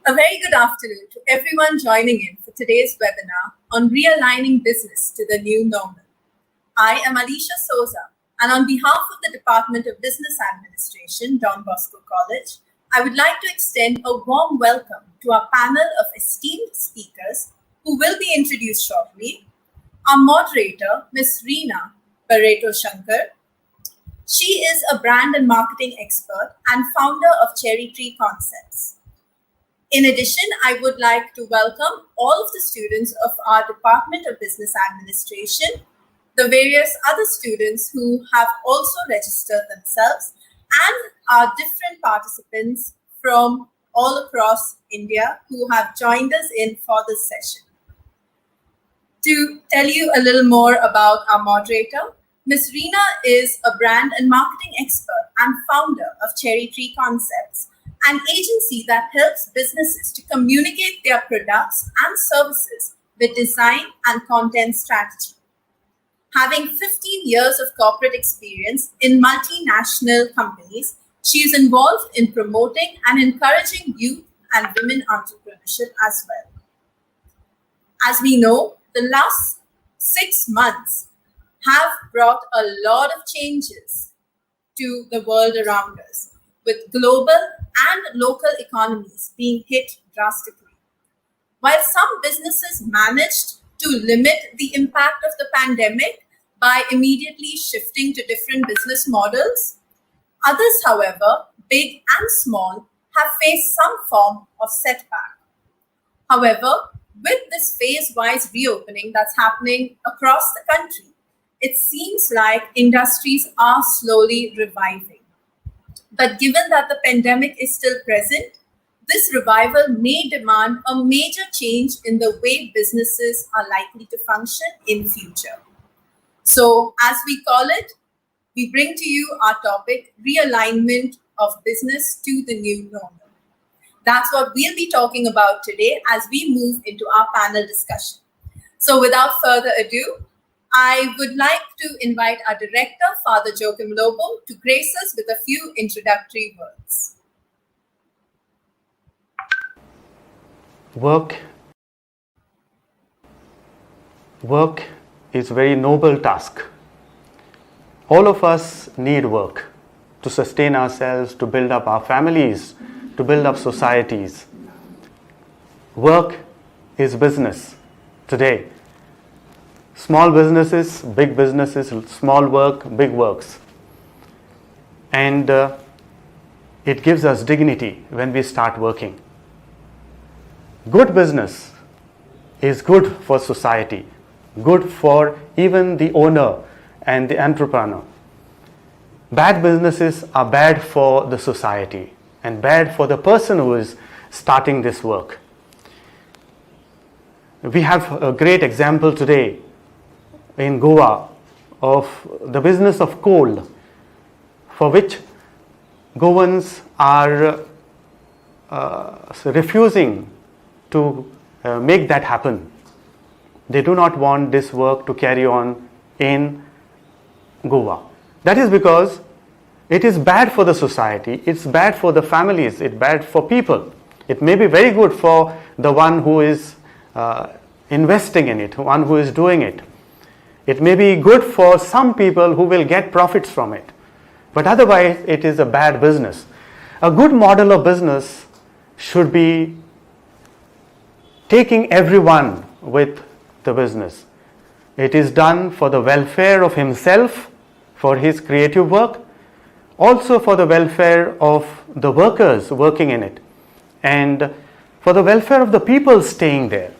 A very good afternoon to everyone joining in for today's webinar on realigning business to the new normal. I am Alicia Souza, and on behalf of the Department of Business Administration, Don Bosco College, I would like to extend a warm welcome to our panel of esteemed speakers who will be introduced shortly. Our moderator, Ms. Reena Barreto Shankar. She is a brand and marketing expert and founder of Cherry Tree Concepts. In addition, I would like to welcome all of the students of our Department of Business Administration, the various other students who have also registered themselves, and our different participants from all across India who have joined us in for this session. To tell you a little more about our moderator, Ms. Reena is a brand and marketing expert and founder of Cherry Tree Concepts, an agency that helps businesses to communicate their products and services with design and content strategy. Having 15 years of corporate experience in multinational companies, she is involved in promoting and encouraging youth and women entrepreneurship as well. As we know, the last 6 months have brought a lot of changes to the world around us, with global and local economies being hit drastically. While some businesses managed to limit the impact of the pandemic by immediately shifting to different business models, others, however, big and small, have faced some form of setback. However, with this phase-wise reopening that's happening across the country, it seems like industries are slowly reviving. But given that the pandemic is still present, this revival may demand a major change in the way businesses are likely to function in future. So, as we call it, we bring to you our topic, realignment of business to the new normal. That's what we'll be talking about today as we move into our panel discussion. So without further ado, I would like to invite our director, Father Joachim Lobo, to grace us with a few introductory words. Work is a very noble task. All of us need work to sustain ourselves, to build up our families, to build up societies. Work is business today. Small businesses, big businesses, small work, big works. And it gives us dignity when we start working. Good business is good for society, good for even the owner and the entrepreneur. Bad businesses are bad for the society and bad for the person who is starting this work. We have a great example today in Goa of the business of coal, for which Goans are refusing to make that happen. They do not want this work to carry on in Goa. That is because it is bad for the society, it's bad for the families, it's bad for people. It may be very good for the one who is investing in it, one who is doing it. It may be good for some people who will get profits from it. But otherwise, it is a bad business. A good model of business should be taking everyone with the business. It is done for the welfare of himself, for his creative work, also for the welfare of the workers working in it, and for the welfare of the people staying there.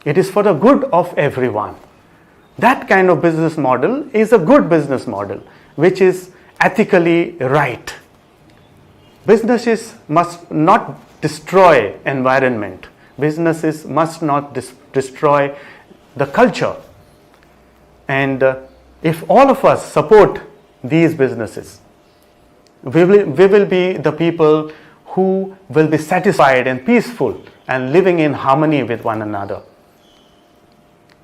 It is for the good of everyone. That kind of business model is a good business model, which is ethically right. Businesses must not destroy environment. Businesses must not destroy the culture. And if all of us support these businesses, we will be the people who will be satisfied and peaceful and living in harmony with one another.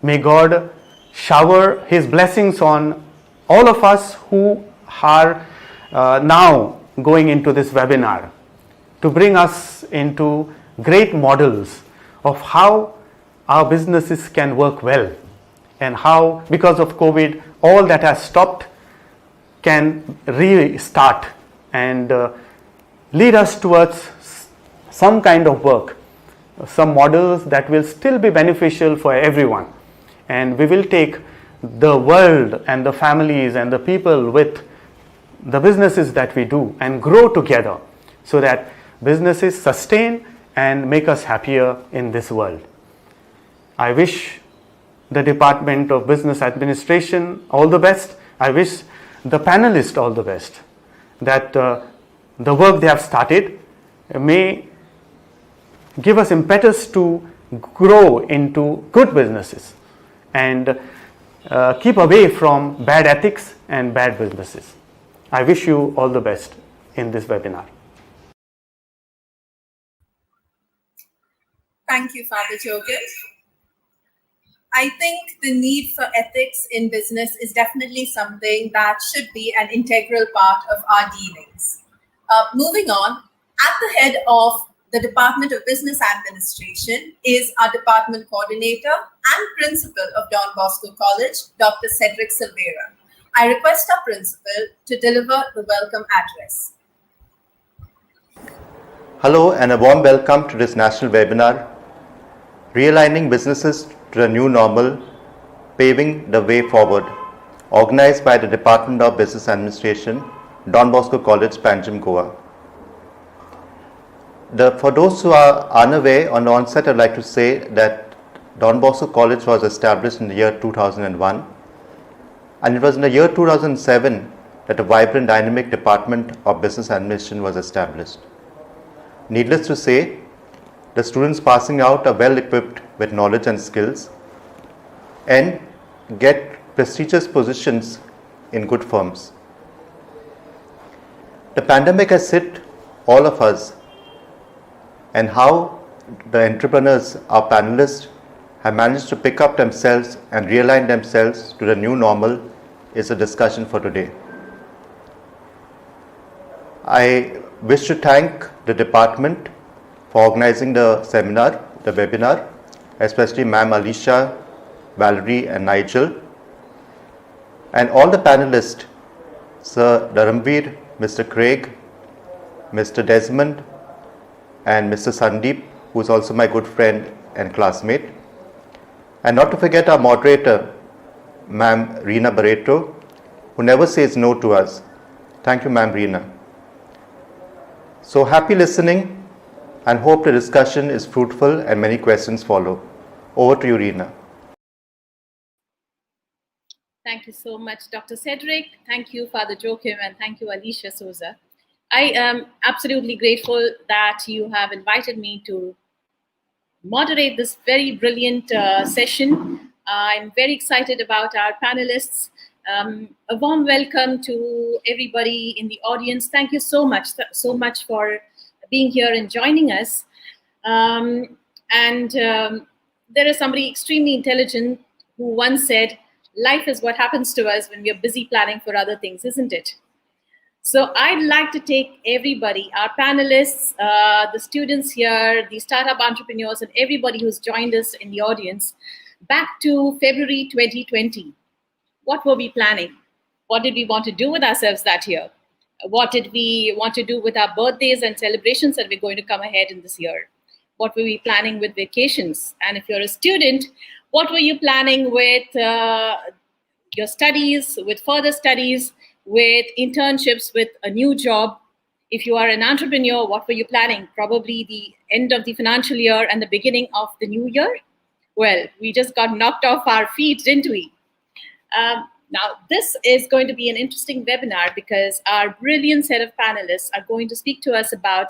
May God shower His blessings on all of us who are now going into this webinar to bring us into great models of how our businesses can work well, and how, because of COVID, all that has stopped can restart and lead us towards some kind of work, some models that will still be beneficial for everyone. And we will take the world and the families and the people with the businesses that we do and grow together so that businesses sustain and make us happier in this world. I wish the Department of Business Administration all the best. I wish the panelists all the best, that the work they have started may give us impetus to grow into good businesses and keep away from bad ethics and bad businesses. I wish you all the best in this webinar. Thank you, Father Jogan. I think the need for ethics in business is definitely something that should be an integral part of our dealings. Moving on, at the head of the Department of Business Administration is our department coordinator and principal of Don Bosco College, Dr. Cedric Silvera. I request our principal to deliver the welcome address. Hello and a warm welcome to this national webinar, Realigning Businesses to the New Normal, Paving the Way Forward, organized by the Department of Business Administration, Don Bosco College, Panjim, Goa. For those who are unaware, on the onset I'd like to say that Don Bosco College was established in the year 2001, and it was in the year 2007 that a vibrant, dynamic Department of Business Administration was established. Needless to say, the students passing out are well equipped with knowledge and skills and get prestigious positions in good firms. The pandemic has hit all of us, and how the entrepreneurs, our panelists, have managed to pick up themselves and realign themselves to the new normal is a discussion for today. I wish to thank the department for organizing the seminar, the webinar, especially Ma'am Alicia, Valerie and Nigel, and all the panelists, Sir Dharamveer, Mr. Craig, Mr. Desmond and Mr. Sandeep, who is also my good friend and classmate, and not to forget our moderator, Ma'am Reena Barreto, who never says no to us. Thank you, Ma'am Reena. So happy listening and hope the discussion is fruitful and many questions follow. Over to you, Reena. Thank you so much, Dr. Cedric. Thank you, Father Joachim, and thank you, Alicia Souza. I am absolutely grateful that you have invited me to moderate this very brilliant session. I'm very excited about our panelists. A warm welcome to everybody in the audience. Thank you so much for being here and joining us. There is somebody extremely intelligent who once said, life is what happens to us when we are busy planning for other things, isn't it? So I'd like to take everybody, our panelists, the students here, the startup entrepreneurs, and everybody who's joined us in the audience back to February 2020. What were we planning? What did we want to do with ourselves that year? What did we want to do with our birthdays and celebrations that we're going to come ahead in this year? What were we planning with vacations? And if you're a student, what were you planning with your studies, with further studies, with internships, with a new job? If you are an entrepreneur, what were you planning? Probably the end of the financial year and the beginning of the new year? Well, we just got knocked off our feet, didn't we? Now, this is going to be an interesting webinar because our brilliant set of panelists are going to speak to us about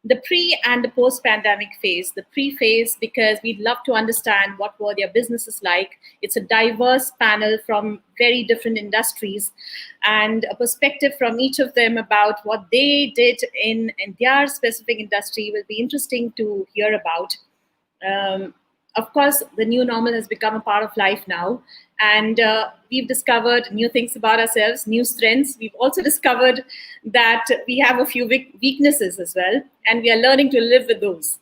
the pre and the post-pandemic phase. The pre-phase, because we'd love to understand what were their businesses like. It's a diverse panel from very different industries and a perspective from each of them about what they did in their specific industry will be interesting to hear about. Of course, the new normal has become a part of life now, and we've discovered new things about ourselves, new strengths. We've also discovered that we have a few weaknesses as well, and we are learning to live with those.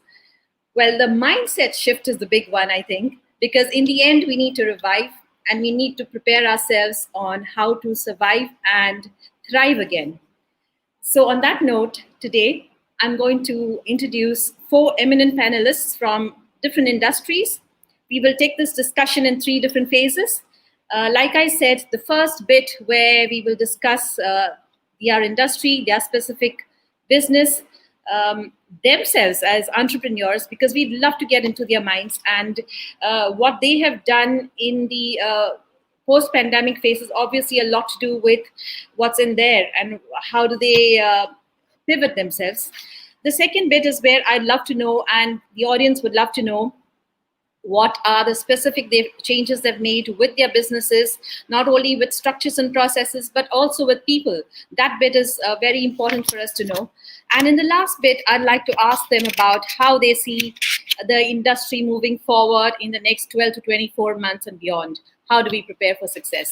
Well, the mindset shift is the big one, I think, because in the end, we need to revive and we need to prepare ourselves on how to survive and thrive again. So, on that note, today I'm going to introduce 4 eminent panelists from different industries. We will take this discussion in 3 different phases. Like I said, the first bit where we will discuss their industry, their specific business, themselves as entrepreneurs, because we'd love to get into their minds and what they have done in the post-pandemic phase is obviously a lot to do with what's in there and how do they pivot themselves. The second bit is where I'd love to know, and the audience would love to know, what are the specific changes they've made with their businesses, not only with structures and processes, but also with people. That bit is very important for us to know. And in the last bit, I'd like to ask them about how they see the industry moving forward in the next 12 to 24 months and beyond. How do we prepare for success?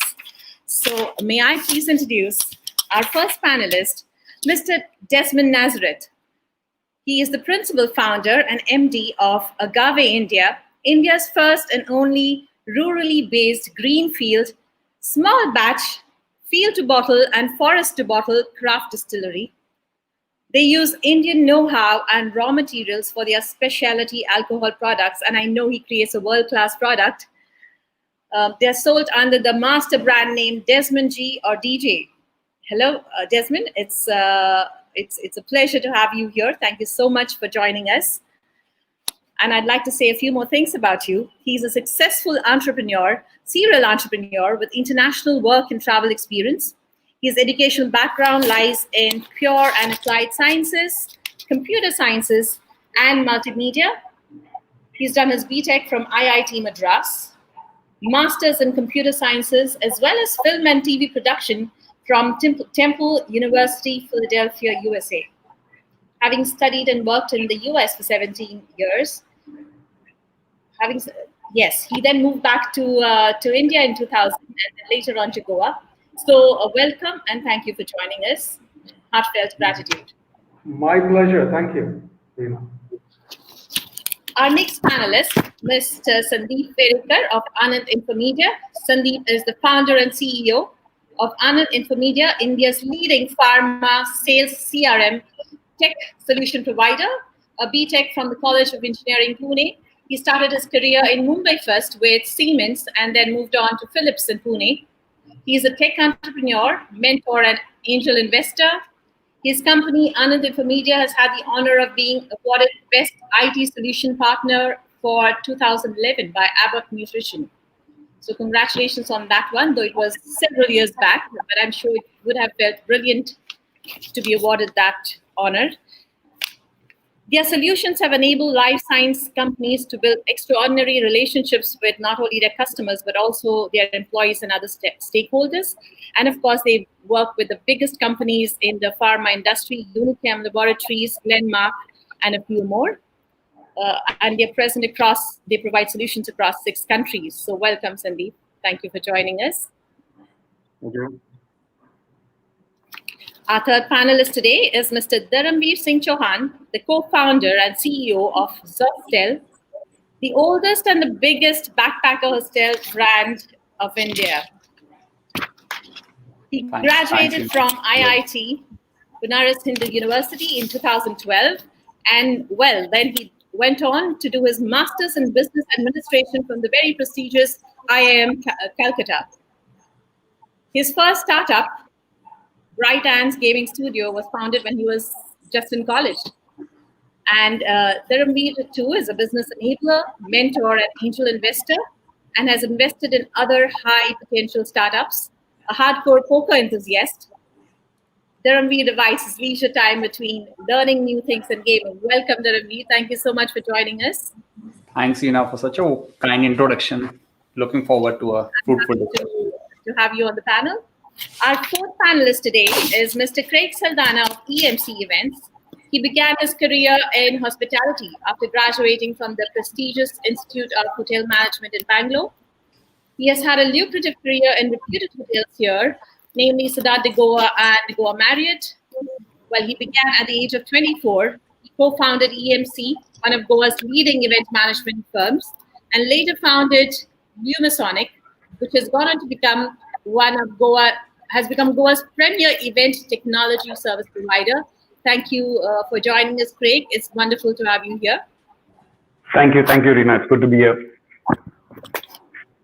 So may I please introduce our first panelist, Mr. Desmond Nazareth. He is the principal founder and MD of Agave India, India's first and only rurally based greenfield, small batch, field to bottle and forest to bottle craft distillery. They use Indian know-how and raw materials for their specialty alcohol products, and I know he creates a world-class product. They're sold under the master brand name Desmond G or DJ. Hello, Desmond. It's a pleasure to have you here. Thank you so much for joining us. And I'd like to say a few more things about you. He's a successful entrepreneur, serial entrepreneur with international work and travel experience. His educational background lies in pure and applied sciences, computer sciences, and multimedia. He's done his BTech from IIT Madras, Masters in Computer Sciences, as well as film and TV production from Temple University, Philadelphia, USA. Having studied and worked in the US for 17 years, he then moved back to India in 2000 and then later on to Goa. So welcome and thank you for joining us. Heartfelt gratitude. My pleasure. Thank you, Reena. Our next panelist, Mr. Sandeep Verikar of Anand Infomedia. Sandeep is the founder and CEO of Anand Infomedia, India's leading pharma sales CRM tech solution provider, a BTech from the College of Engineering, Pune. He started his career in Mumbai first with Siemens and then moved on to Philips in Pune. He is a tech entrepreneur, mentor, and angel investor. His company, Anand Infomedia, has had the honor of being awarded Best IT Solution Partner for 2011 by Abbott Nutrition. So congratulations on that one, though it was several years back, but I'm sure it would have felt brilliant to be awarded that honor. Their solutions have enabled life science companies to build extraordinary relationships with not only their customers, but also their employees and other stakeholders. And of course, they work with the biggest companies in the pharma industry, Unichem Laboratories, Glenmark, and a few more. And they're present across, they provide solutions across 6 countries. So welcome, Sandeep. Thank you for joining us. Thank you. Our third panelist today is Mr. Dharamveer Singh Chauhan, the co-founder and CEO of Zostel, the oldest and the biggest backpacker hostel brand of India. He graduated from IIT, Banaras Hindu University in 2012, and then he went on to do his master's in business administration from the very prestigious IIM Calcutta. His first startup, Bright Ants Gaming Studio, was founded when he was just in college. And Dharamveer too is a business enabler, mentor, and angel investor, and has invested in other high potential startups, a hardcore poker enthusiast. Dharamveer divides his leisure time between learning new things and gaming. Welcome, Dharamveer. Thank you so much for joining us. Thanks, Ina, for such a kind introduction. Looking forward to a fruitful discussion. To have you on the panel. Our fourth panelist today is Mr. Craig Saldana of EMC Events. He began his career in hospitality after graduating from the prestigious Institute of Hotel Management in Bangalore. He has had a lucrative career in reputed hotels here, namely Siddharth de Goa and Goa Marriott. Well, he began at the age of 24. He co-founded EMC, one of Goa's leading event management firms, and later founded Numisonic, which has gone on to become Goa's premier event technology service provider. Thank you for joining us, Craig. It's wonderful to have you here. Thank you, Reena. It's good to be here.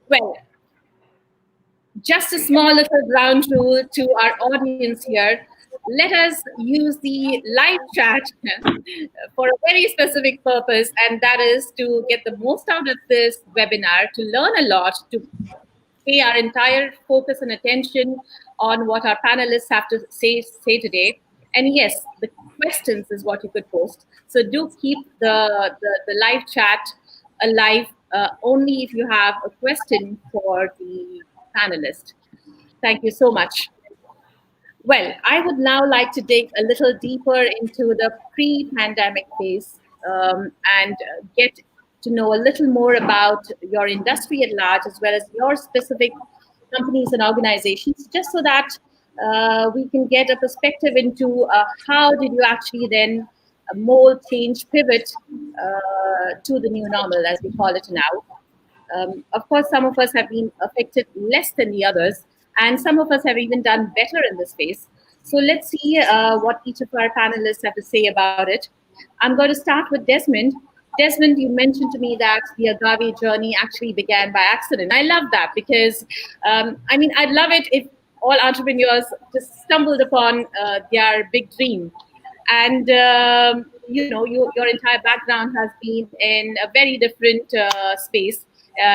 Well, just a small little ground rule to our audience here. Let us use the live chat for a very specific purpose, and that is to get the most out of this webinar, to learn a lot, to pay our entire focus and attention on what our panelists have to say today. And yes, the questions is what you could post. So do keep the live chat alive only if you have a question for the panelist. Thank you so much. Well, I would now like to dig a little deeper into the pre-pandemic phase and get to know a little more about your industry at large, as well as your specific companies and organizations, just so that we can get a perspective into how did you actually then mold, change, pivot to the new normal, as we call it now. Of course, some of us have been affected less than the others, and some of us have even done better in this space. So let's see what each of our panelists have to say about it. I'm going to start with Desmond. Desmond, you mentioned to me that the agave journey actually began by accident. I love that because, I'd love it if all entrepreneurs just stumbled upon their big dream. And, your entire background has been in a very different space.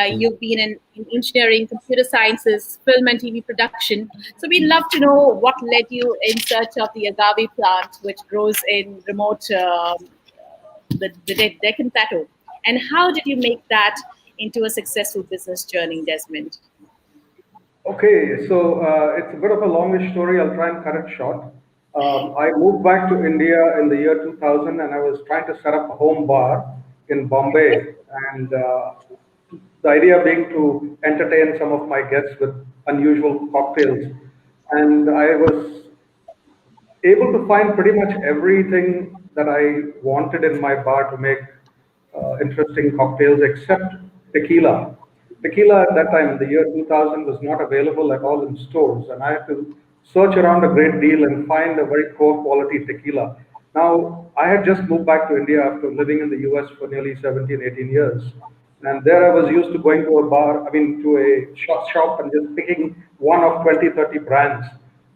You've been in engineering, computer sciences, film and TV production. So we'd love to know what led you in search of the agave plant, which grows in remote the Deccan Plateau. And how did you make that into a successful business journey, Desmond? Okay, so it's a bit of a longish story. I'll try and cut it short. I moved back to India in the year 2000, and I was trying to set up a home bar in Bombay. And the idea being to entertain some of my guests with unusual cocktails. And I was able to find pretty much everything that I wanted in my bar to make interesting cocktails except tequila. Tequila at that time, the year 2000, was not available at all in stores, and I had to search around a great deal and find a very poor quality tequila. Now, I had just moved back to India after living in the US for nearly 17, 18 years. And there I was used to going to to a shop and just picking one of 20, 30 brands.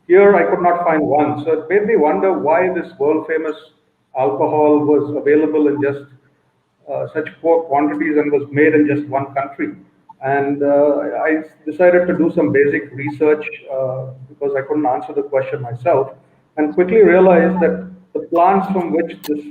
Here I could not find one. So it made me wonder why this world famous alcohol was available in just such poor quantities and was made in just one country. And I decided to do some basic research because I couldn't answer the question myself, and quickly realized that the plants from which this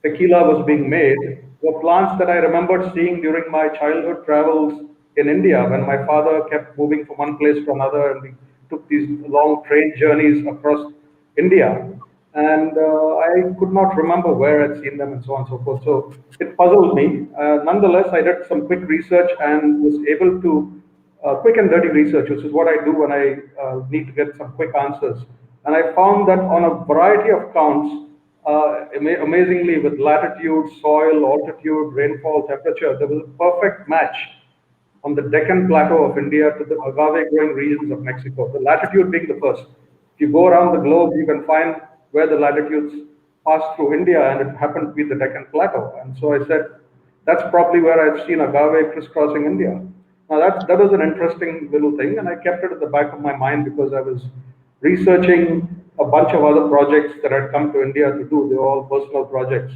tequila was being made were plants that I remembered seeing during my childhood travels in India when my father kept moving from one place to another, and we took these long train journeys across India. And I could not remember where I'd seen them and so on and so forth. So it puzzled me. Nonetheless, I did some quick research and was able to, quick and dirty research, which is what I do when I need to get some quick answers. And I found that on a variety of counts, amazingly with latitude, soil, altitude, rainfall, temperature, there was a perfect match on the Deccan Plateau of India to the agave growing regions of Mexico, the latitude being the first. If you go around the globe, you can find where the latitudes pass through India, and it happened to be the Deccan Plateau. And so I said, that's probably where I've seen agave crisscrossing India. Now that was an interesting little thing, and I kept it at the back of my mind because I was researching a bunch of other projects that had come to India to do. They were all personal projects.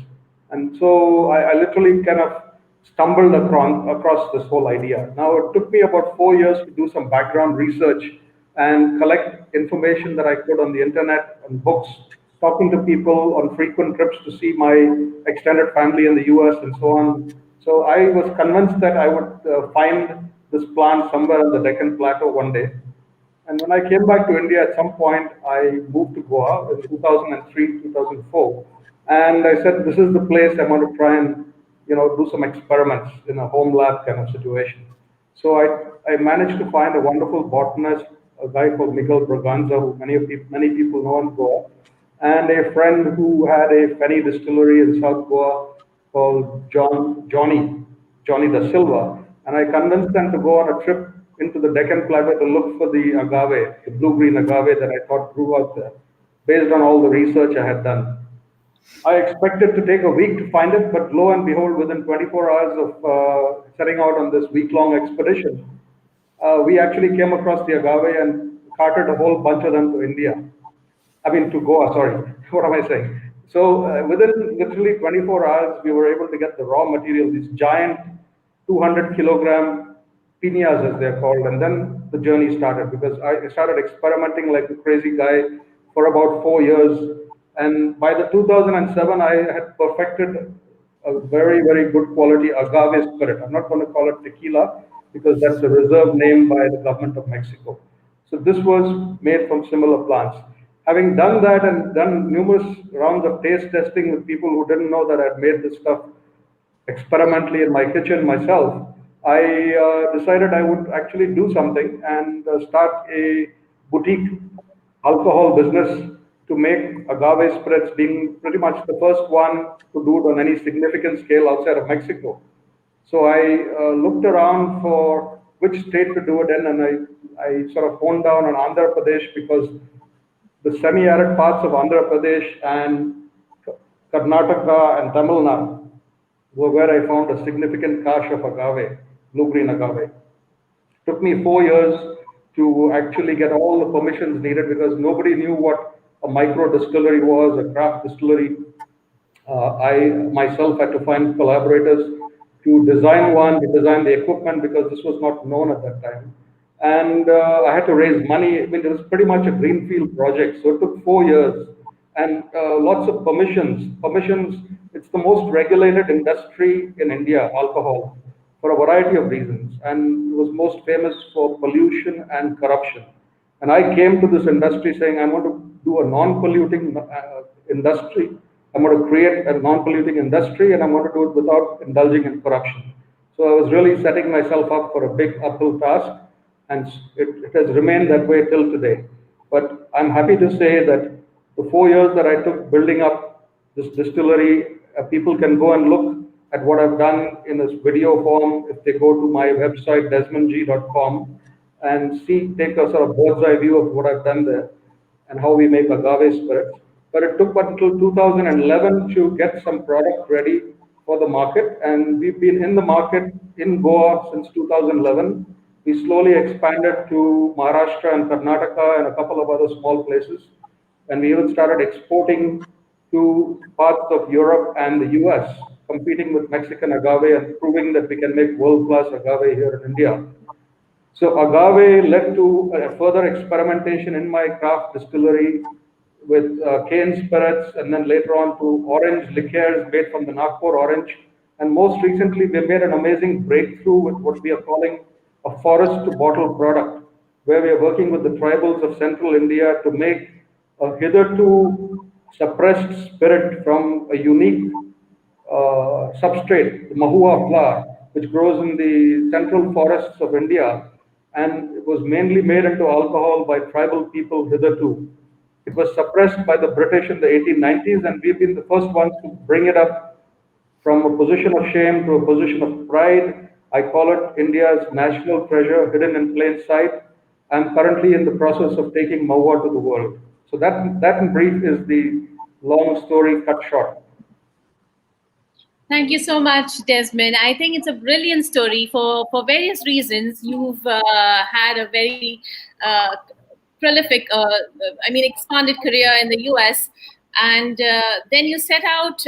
And so I literally kind of stumbled across this whole idea. Now, it took me about 4 years to do some background research and collect information that I could on the internet and books, talking to people on frequent trips to see my extended family in the US and so on. So I was convinced that I would find this plant somewhere on the Deccan Plateau one day. And when I came back to India at some point, I moved to Goa in 2003, 2004. And I said, this is the place I want to try and do some experiments in a home lab kind of situation. So I managed to find a wonderful botanist, a guy called Miguel Braganza, who many people know in Goa. and a friend who had a penny distillery in South Goa called Johnny da Silva, and I convinced them to go on a trip into the Deccan Plateau to look for the agave, the blue-green agave that I thought grew out there, based on all the research I had done. I expected to take a week to find it, but lo and behold, within 24 hours of setting out on this week-long expedition, we actually came across the agave and carted a whole bunch of them to India. I mean, to Goa, sorry. What am I saying? So within literally 24 hours, we were able to get the raw material, these giant 200 kilogram piñas, as they're called, and then the journey started because I started experimenting like a crazy guy for about 4 years. And by the 2007, I had perfected a very, very good quality agave spirit. I'm not going to call it tequila because that's a reserved name by the government of Mexico. So this was made from similar plants. Having done that and done numerous rounds of taste testing with people who didn't know that I'd made this stuff experimentally in my kitchen myself, I decided I would actually do something and start a boutique alcohol business to make agave spirits, being pretty much the first one to do it on any significant scale outside of Mexico. So I looked around for which state to do it in, and I sort of honed down on Andhra Pradesh because the semi-arid parts of Andhra Pradesh and Karnataka and Tamil Nadu were where I found a significant cache of agave, blue-green agave. Took me 4 years to actually get all the permissions needed because nobody knew what a micro distillery was, a craft distillery. I myself had to find collaborators to design one, to design the equipment because this was not known at that time. And I had to raise money. I mean, it was pretty much a greenfield project. So it took 4 years and lots of permissions. It's the most regulated industry in India, alcohol, for a variety of reasons. And it was most famous for pollution and corruption. And I came to this industry saying, I'm going to do a non-polluting industry. I'm going to create a non-polluting industry and I'm going to do it without indulging in corruption. So I was really setting myself up for a big uphill task, and it has remained that way till today. But I'm happy to say that the 4 years that I took building up this distillery, people can go and look at what I've done in this video form if they go to my website, desmondg.com, and take a sort of bird's eye view of what I've done there and how we make agave spirits. But it took until 2011 to get some product ready for the market, and we've been in the market in Goa since 2011. We slowly expanded to Maharashtra and Karnataka and a couple of other small places, and we even started exporting to parts of Europe and the US, competing with Mexican agave and proving that we can make world-class agave here in India. So agave led to further experimentation in my craft distillery with cane spirits, and then later on to orange liqueurs made from the Nagpur orange. And most recently, we made an amazing breakthrough with what we are calling a forest to bottle product, where we are working with the tribals of central India to make a hitherto suppressed spirit from a unique substrate, the mahua flower, which grows in the central forests of India, and it was mainly made into alcohol by tribal people hitherto. It was suppressed by the British in the 1890s, and we've been the first ones to bring it up from a position of shame to a position of pride. I call it India's national treasure hidden in plain sight. I'm currently in the process of taking mahua to the world. So that in brief is the long story cut short. Thank you so much, Desmond. I think it's a brilliant story for various reasons. You've had a very prolific, expanded career in the US, and then you set out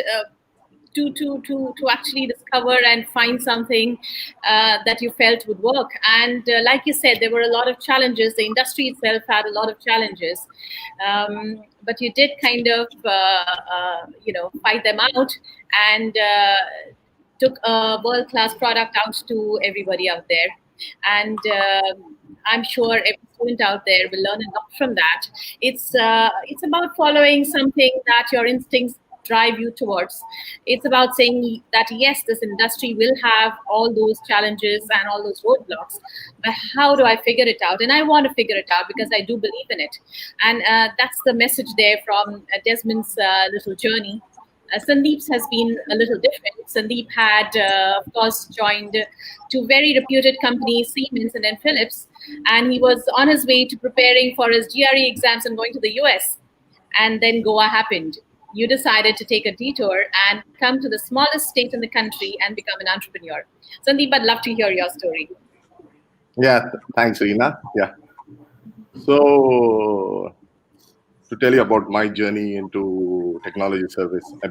to actually discover and find something that you felt would work. And like you said, there were a lot of challenges. The industry itself had a lot of challenges, but you did kind of fight them out and took a world-class product out to everybody out there. And I'm sure every student out there will learn a lot from that. It's about following something that your instincts drive you towards. It's about saying that yes, this industry will have all those challenges and all those roadblocks, but how do I figure it out? And I want to figure it out because I do believe in it. And that's the message there from Desmond's little journey. Sandeep's has been a little different. Sandeep had, of course, joined two very reputed companies, Siemens and then Philips, and he was on his way to preparing for his GRE exams and going to the US. And then Goa happened. You decided to take a detour and come to the smallest state in the country and become an entrepreneur. Sandeep, I'd love to hear your story. Yeah, thanks, Reena. Yeah. So, to tell you about my journey into technology service, I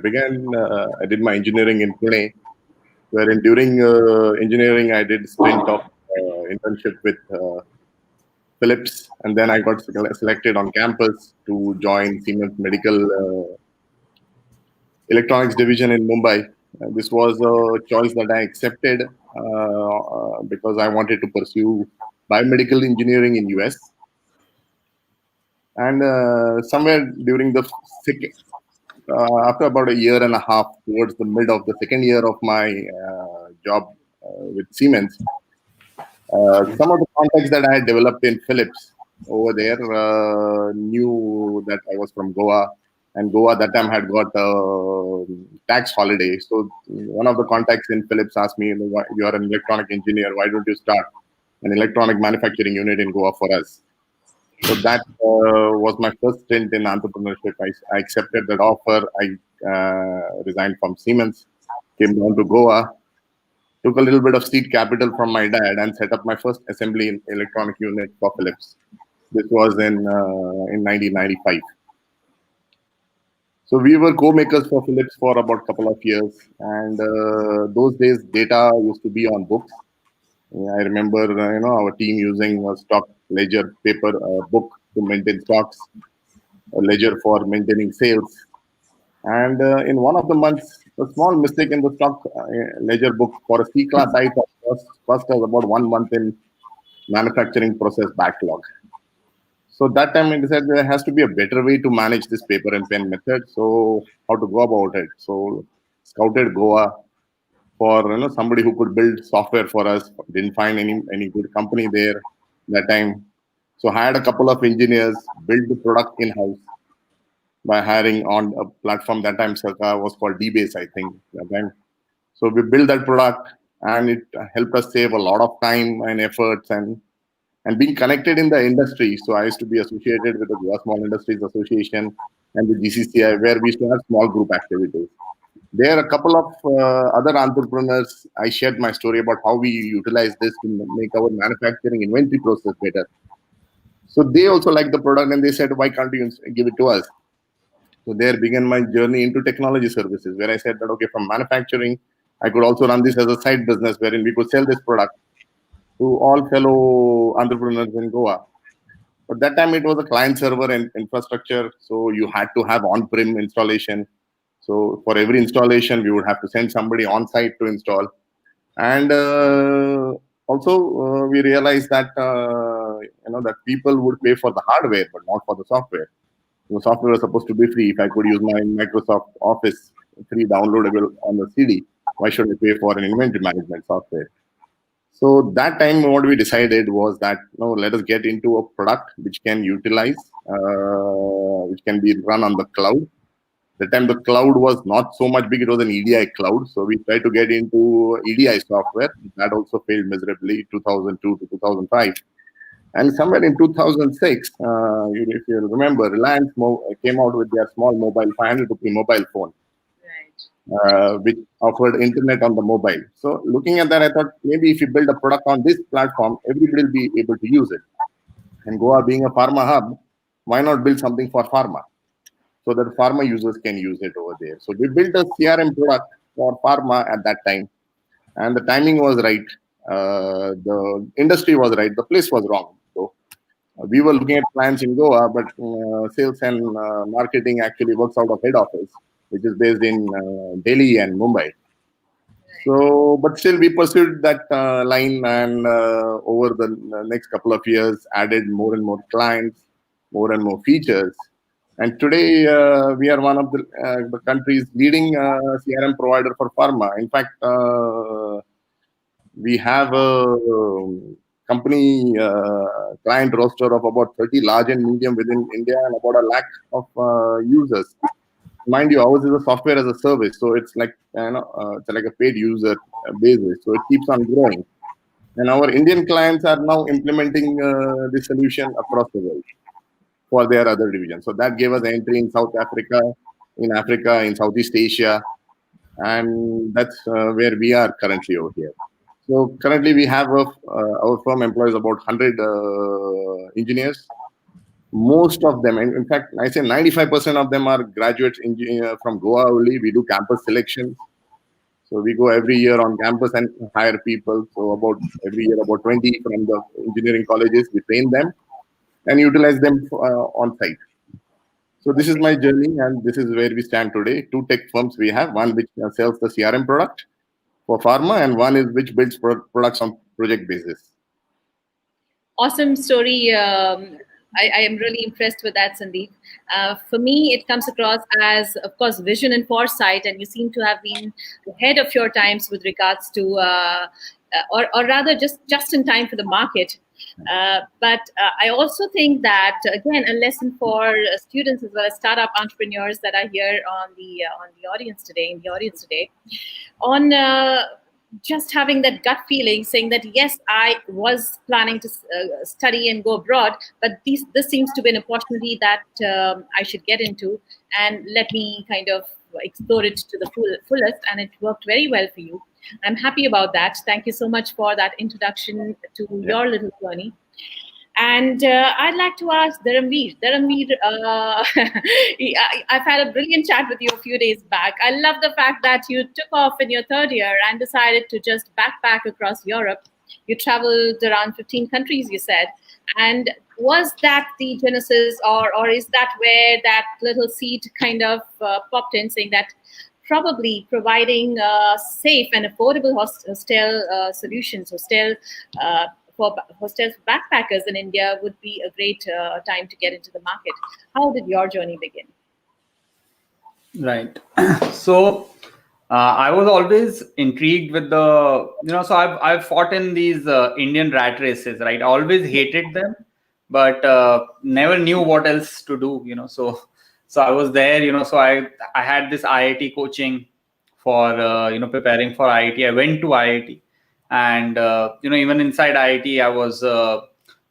did my engineering in Pune, wherein during engineering, I did stint of internship with Philips, and then I got selected on campus to join Siemens Medical Electronics Division in Mumbai. This was a choice that I accepted because I wanted to pursue biomedical engineering in US. And somewhere during the after about a year and a half, towards the mid of the second year of my job with Siemens, some of the contacts that I had developed in Philips over there knew that I was from Goa, and Goa that time had got a tax holiday. So one of the contacts in Philips asked me, "You are an electronic engineer. Why don't you start an electronic manufacturing unit in Goa for us?" So that was my first stint in entrepreneurship. I accepted that offer. I resigned from Siemens, came down to Goa, took a little bit of seed capital from my dad, and set up my first assembly in electronic unit for Philips. This was in 1995. So we were co-makers for Philips for about a couple of years, and those days data used to be on books. I remember, our team using a stock ledger paper book to maintain stocks, a ledger for maintaining sales. And in one of the months, a small mistake in the stock ledger book for a C-class item cost us about 1 month in manufacturing process backlog. So that time I decided there has to be a better way to manage this paper and pen method. So how to go about it? So scouted Goa for somebody who could build software for us. Didn't find any good company there that time. So hired a couple of engineers, built the product in-house by hiring on a platform that time circa was called DBase, I think, that time. So we built that product, and it helped us save a lot of time and efforts and being connected in the industry. So I used to be associated with the Goa Small Industries Association and the GCCI, where we used to have small group activities. There are a couple of other entrepreneurs. I shared my story about how we utilize this to make our manufacturing inventory process better. So they also liked the product, and they said, "Why can't you give it to us?" So there began my journey into technology services, where I said that, okay, from manufacturing, I could also run this as a side business wherein we could sell this product to all fellow entrepreneurs in Goa. But that time it was a client server and infrastructure, so you had to have on-prem installation. So for every installation, we would have to send somebody on site to install. And also we realized that that people would pay for the hardware, but not for the software. The software was supposed to be free. If I could use my Microsoft Office free downloadable on the CD, why should I pay for an inventory management software? So that time, what we decided was that let us get into a product which can utilize, which can be run on the cloud. The time the cloud was not so much big; it was an EDI cloud. So we tried to get into EDI software. That also failed miserably, 2002 to 2005. And somewhere in 2006, if you remember, Reliance came out with their small mobile 500 rupee mobile phone, which offered internet on the mobile. So looking at that, I thought maybe if you build a product on this platform, everybody will be able to use it. And Goa being a pharma hub, why not build something for pharma so that pharma users can use it over there? So we built a CRM product for pharma at that time, and the timing was right. The industry was right. The place was wrong. So we were looking at plans in Goa, but sales and marketing actually works out of head office, which is based in Delhi and Mumbai. So, but still we pursued that line, and over the next couple of years added more and more clients, more and more features. And today, we are one of the country's leading CRM provider for pharma. In fact, we have a company client roster of about 30 large and medium within India and about 1 lakh of users. Mind you, ours is a software as a service, so it's like it's like a paid user basis. So it keeps on growing. And our Indian clients are now implementing this solution across the world for their other divisions. So that gave us entry in South Africa, in Southeast Asia, and that's where we are currently over here. So currently we have our firm employs about 100 engineers. Most of them, in fact, I say 95% of them are graduates from Goa only. We do campus selections. So we go every year on campus and hire people. So every year about 20 from the engineering colleges, we train them and utilize them on site. So this is my journey, and this is where we stand today. 2 tech firms we have, one which sells the CRM product for pharma, and one is which builds products on project basis. Awesome story. I am really impressed with that, Sandeep. For me, it comes across as, of course, vision and foresight, and you seem to have been ahead of your times with regards to, or rather just in time for the market. But I also think that, again, a lesson for students as well as startup entrepreneurs that are here on the audience today, on just having that gut feeling, saying that yes, I was planning to study and go abroad, but this seems to be an opportunity that I should get into, and let me kind of explore it to the fullest. And it worked very well for you. I'm happy about that. Thank you so much for that introduction to your little journey. And I'd like to ask Dharamveer. I've had a brilliant chat with you a few days back. I love the fact that you took off in your 3rd year and decided to just backpack across Europe. You traveled around 15 countries, you said. And was that the genesis, or is that where that little seed kind of popped in, saying that probably providing safe and affordable hostel solutions, for hostels for backpackers in India would be a great time to get into the market. How did your journey begin? Right. So I was always intrigued with the, so I've fought in these Indian rat races, right? I always hated them, but never knew what else to do, So I was there, so I had this IIT coaching for, preparing for IIT. I went to IIT. And, even inside IIT, I was a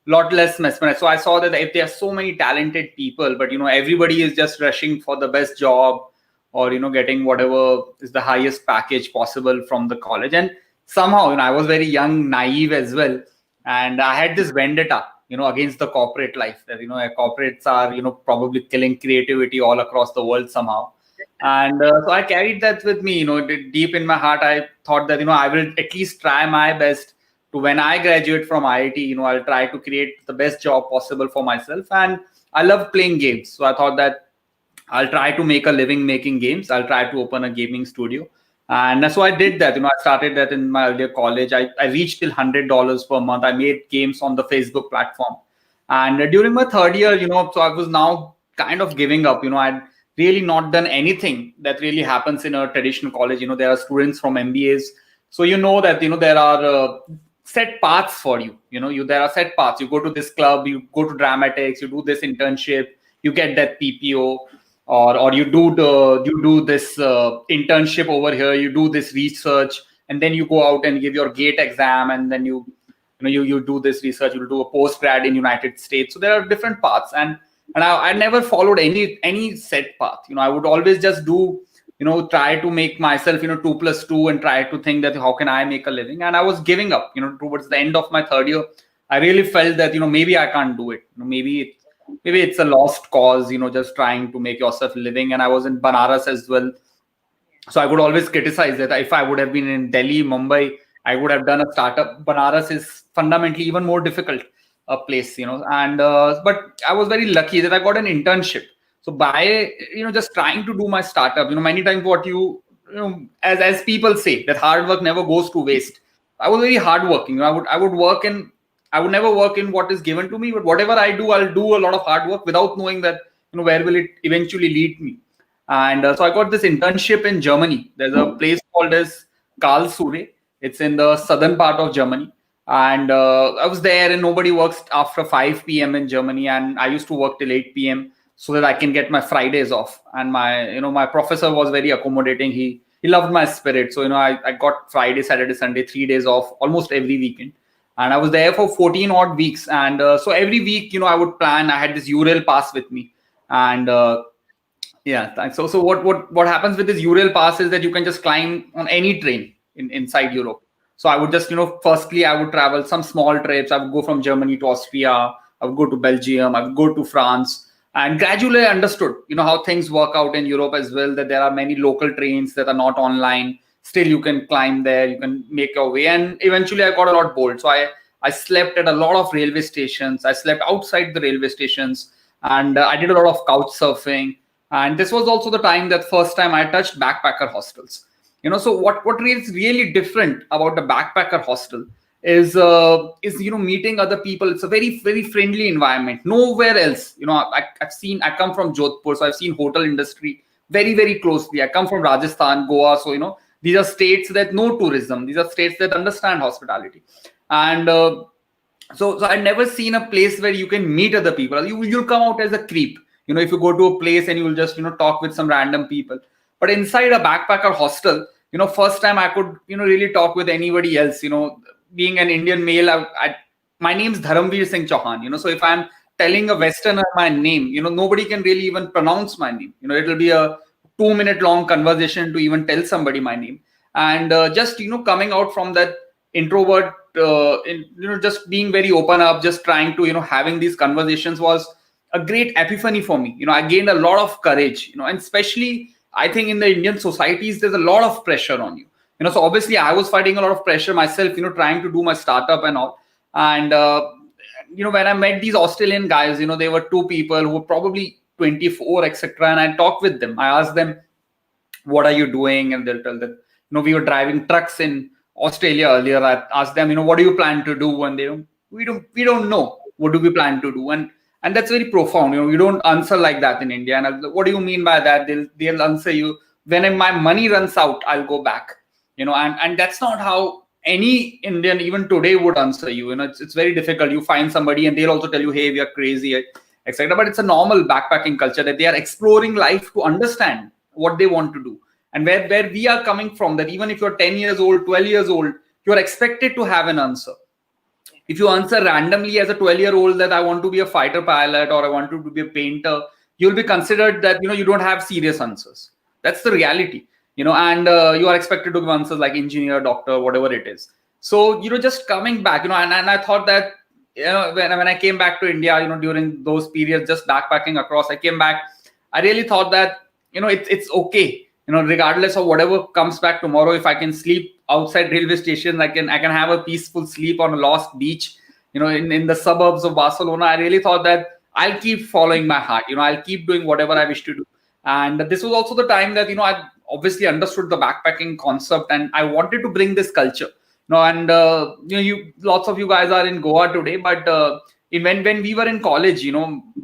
lot less mesmerized. So I saw that if there are so many talented people, but, everybody is just rushing for the best job or, getting whatever is the highest package possible from the college. And somehow, I was very young, naive as well. And I had this vendetta, against the corporate life that, corporates are, probably killing creativity all across the world somehow. And so I carried that with me, deep in my heart. I thought that, I will at least try my best to, when I graduate from IIT, I'll try to create the best job possible for myself. And I love playing games. So I thought that I'll try to make a living making games. I'll try to open a gaming studio. And so I did that. I started that in my earlier college. I reached till $100 per month. I made games on the Facebook platform. And during my 3rd year, so I was now kind of giving up. I'd really not done anything that really happens in a traditional college. There are students from MBAs. So that, there are set paths for you. There are set paths. You go to this club, you go to dramatics, you do this internship, you get that PPO, or you do this internship over here, you do this research, and then you go out and give your GATE exam, and then you do this research, you'll do a postgrad in United States. So there are different paths. And I never followed any set path. I would always just do, try to make myself, 2 + 2 and try to think that how can I make a living? And I was giving up, towards the end of my 3rd year. I really felt that, maybe I can't do it. Maybe it's a lost cause, just trying to make yourself a living. And I was in Banaras as well. So I would always criticize that if I would have been in Delhi, Mumbai, I would have done a startup. Banaras is fundamentally even more difficult a place, and but I was very lucky that I got an internship. So by just trying to do my startup, many times what as people say that hard work never goes to waste. I was very hardworking. I would work, and I would never work in what is given to me, but whatever I do, I'll do a lot of hard work without knowing that where will it eventually lead me? And so I got this internship in Germany. There's a place called as Karlsruhe. It's in the southern part of Germany. And I was there, and nobody works after 5 p.m. in Germany. And I used to work till 8 p.m. so that I can get my Fridays off. And my professor was very accommodating. He loved my spirit. So, I got Friday, Saturday, Sunday, 3 days off almost every weekend. And I was there for 14 odd weeks. And so every week, I would plan. I had this URL pass with me. And yeah, thanks. So what happens with this URL pass is that you can just climb on any train inside Europe. So I would just, firstly, I would travel some small trips. I would go from Germany to Austria. I would go to Belgium. I would go to France. And gradually I understood, how things work out in Europe as well, that there are many local trains that are not online. Still, you can climb there. You can make your way. And eventually I got a lot bold. So I slept at a lot of railway stations. I slept outside the railway stations. And I did a lot of couch surfing. And this was also the first time I touched backpacker hostels. So what is really different about the backpacker hostel is meeting other people. It's a very, very friendly environment. Nowhere else. I come from Jodhpur, so I've seen hotel industry very, very closely. I come from Rajasthan, Goa, so these are states that know tourism. These are states that understand hospitality. And so I've never seen a place where you can meet other people. You'll come out as a creep. If you go to a place and you will just, talk with some random people. But inside a backpacker hostel, first time I could, really talk with anybody else. Being an Indian male, my name's Dharamveer Singh Chauhan. So if I'm telling a Westerner my name, nobody can really even pronounce my name. It'll be a 2-minute long conversation to even tell somebody my name. And just, coming out from that introvert, just being very open up, just trying to, having these conversations was a great epiphany for me. I gained a lot of courage, and especially I think in the Indian societies, there's a lot of pressure on you. So obviously I was fighting a lot of pressure myself, trying to do my startup and all. And, when I met these Australian guys, they were 2 people who were probably 24, etc. And I talked with them. I asked them, what are you doing? And they'll tell that, we were driving trucks in Australia earlier. I asked them, what do you plan to do? And they we don't know. What do we plan to do? And that's very profound. We don't answer like that in India. And what do you mean by that? They'll answer you, when my money runs out, I'll go back. And that's not how any Indian even today would answer you. It's very difficult. You find somebody and they'll also tell you, hey, we are crazy, etc. But it's a normal backpacking culture that they are exploring life to understand what they want to do. And where we are coming from, that even if you're 10 years old, 12 years old, you're expected to have an answer. If you answer randomly as a 12-year-old that I want to be a fighter pilot or I want to be a painter, you'll be considered that, you don't have serious answers. That's the reality, and you are expected to give answers like engineer, doctor, whatever it is. So, just coming back, and I thought that, when I came back to India, during those periods, just backpacking across, I came back, I really thought that, it's okay, regardless of whatever comes back tomorrow, if I can sleep outside railway station, I can have a peaceful sleep on a lost beach, in the suburbs of Barcelona. I really thought that I'll keep following my heart, I'll keep doing whatever I wish to do. And this was also the time that, I obviously understood the backpacking concept and I wanted to bring this culture. And lots of you guys are in Goa today, but when we were in college,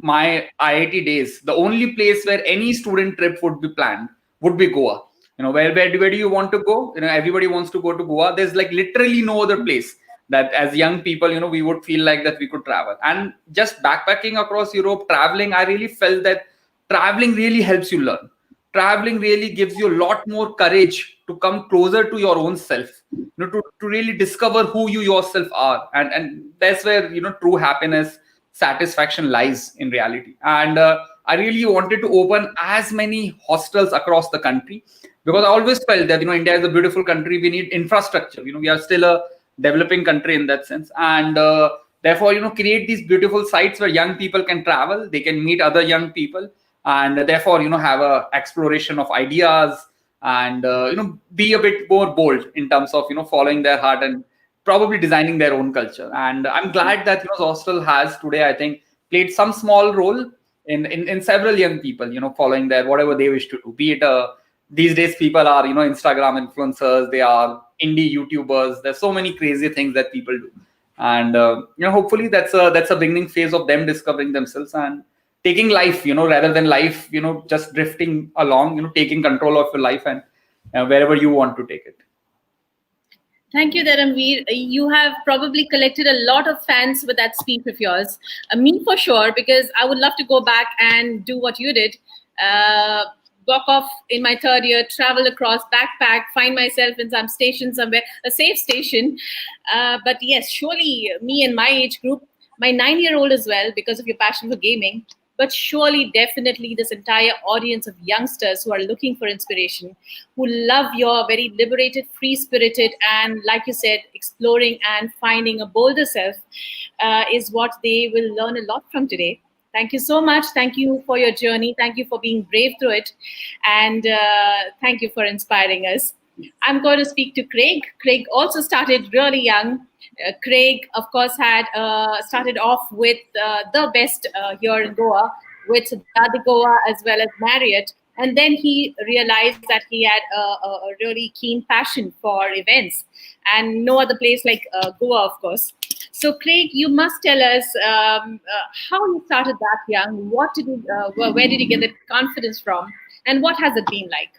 my IIT days, the only place where any student trip would be planned would be Goa. Where do you want to go? Everybody wants to go to Goa. There's like literally no other place that as young people, we would feel like that we could travel. And just backpacking across Europe, traveling, I really felt that traveling really helps you learn. Traveling really gives you a lot more courage to come closer to your own self, to really discover who you yourself are. And that's where, true happiness, satisfaction lies in reality. And I really wanted to open as many hostels across the country because I always felt that, India is a beautiful country. We need infrastructure. We are still a developing country in that sense. And therefore, create these beautiful sites where young people can travel. They can meet other young people. And therefore, have a exploration of ideas and, be a bit more bold in terms of, following their heart and probably designing their own culture. And I'm glad that, Hostel has today, I think, played some small role in several young people, following their whatever they wish to do. Be it these days, people are, Instagram influencers, they are indie YouTubers. There's so many crazy things that people do. And, hopefully that's a beginning phase of them discovering themselves and taking life, rather than life, just drifting along, taking control of your life and wherever you want to take it. Thank you, Dharamveer. You have probably collected a lot of fans with that speech of yours. Me for sure, because I would love to go back and do what you did. Walk off in my third year, travel across, backpack, find myself in some station somewhere, a safe station. But yes, surely me and my age group, my 9-year-old as well, because of your passion for gaming, but surely, definitely this entire audience of youngsters who are looking for inspiration, who love your very liberated, free-spirited, and like you said, exploring and finding a bolder self is what they will learn a lot from today. Thank you so much. Thank you for your journey. Thank you for being brave through it. And thank you for inspiring us. I'm going to speak to Craig. Craig also started really young. Craig, of course, had started off with the best here in Goa, with Dadi Goa as well as Marriott. And then he realized that he had a really keen passion for events, and no other place like Goa, of course. So, Craig, you must tell us how you started that young. What did you, where did you get that confidence from, and what has it been like?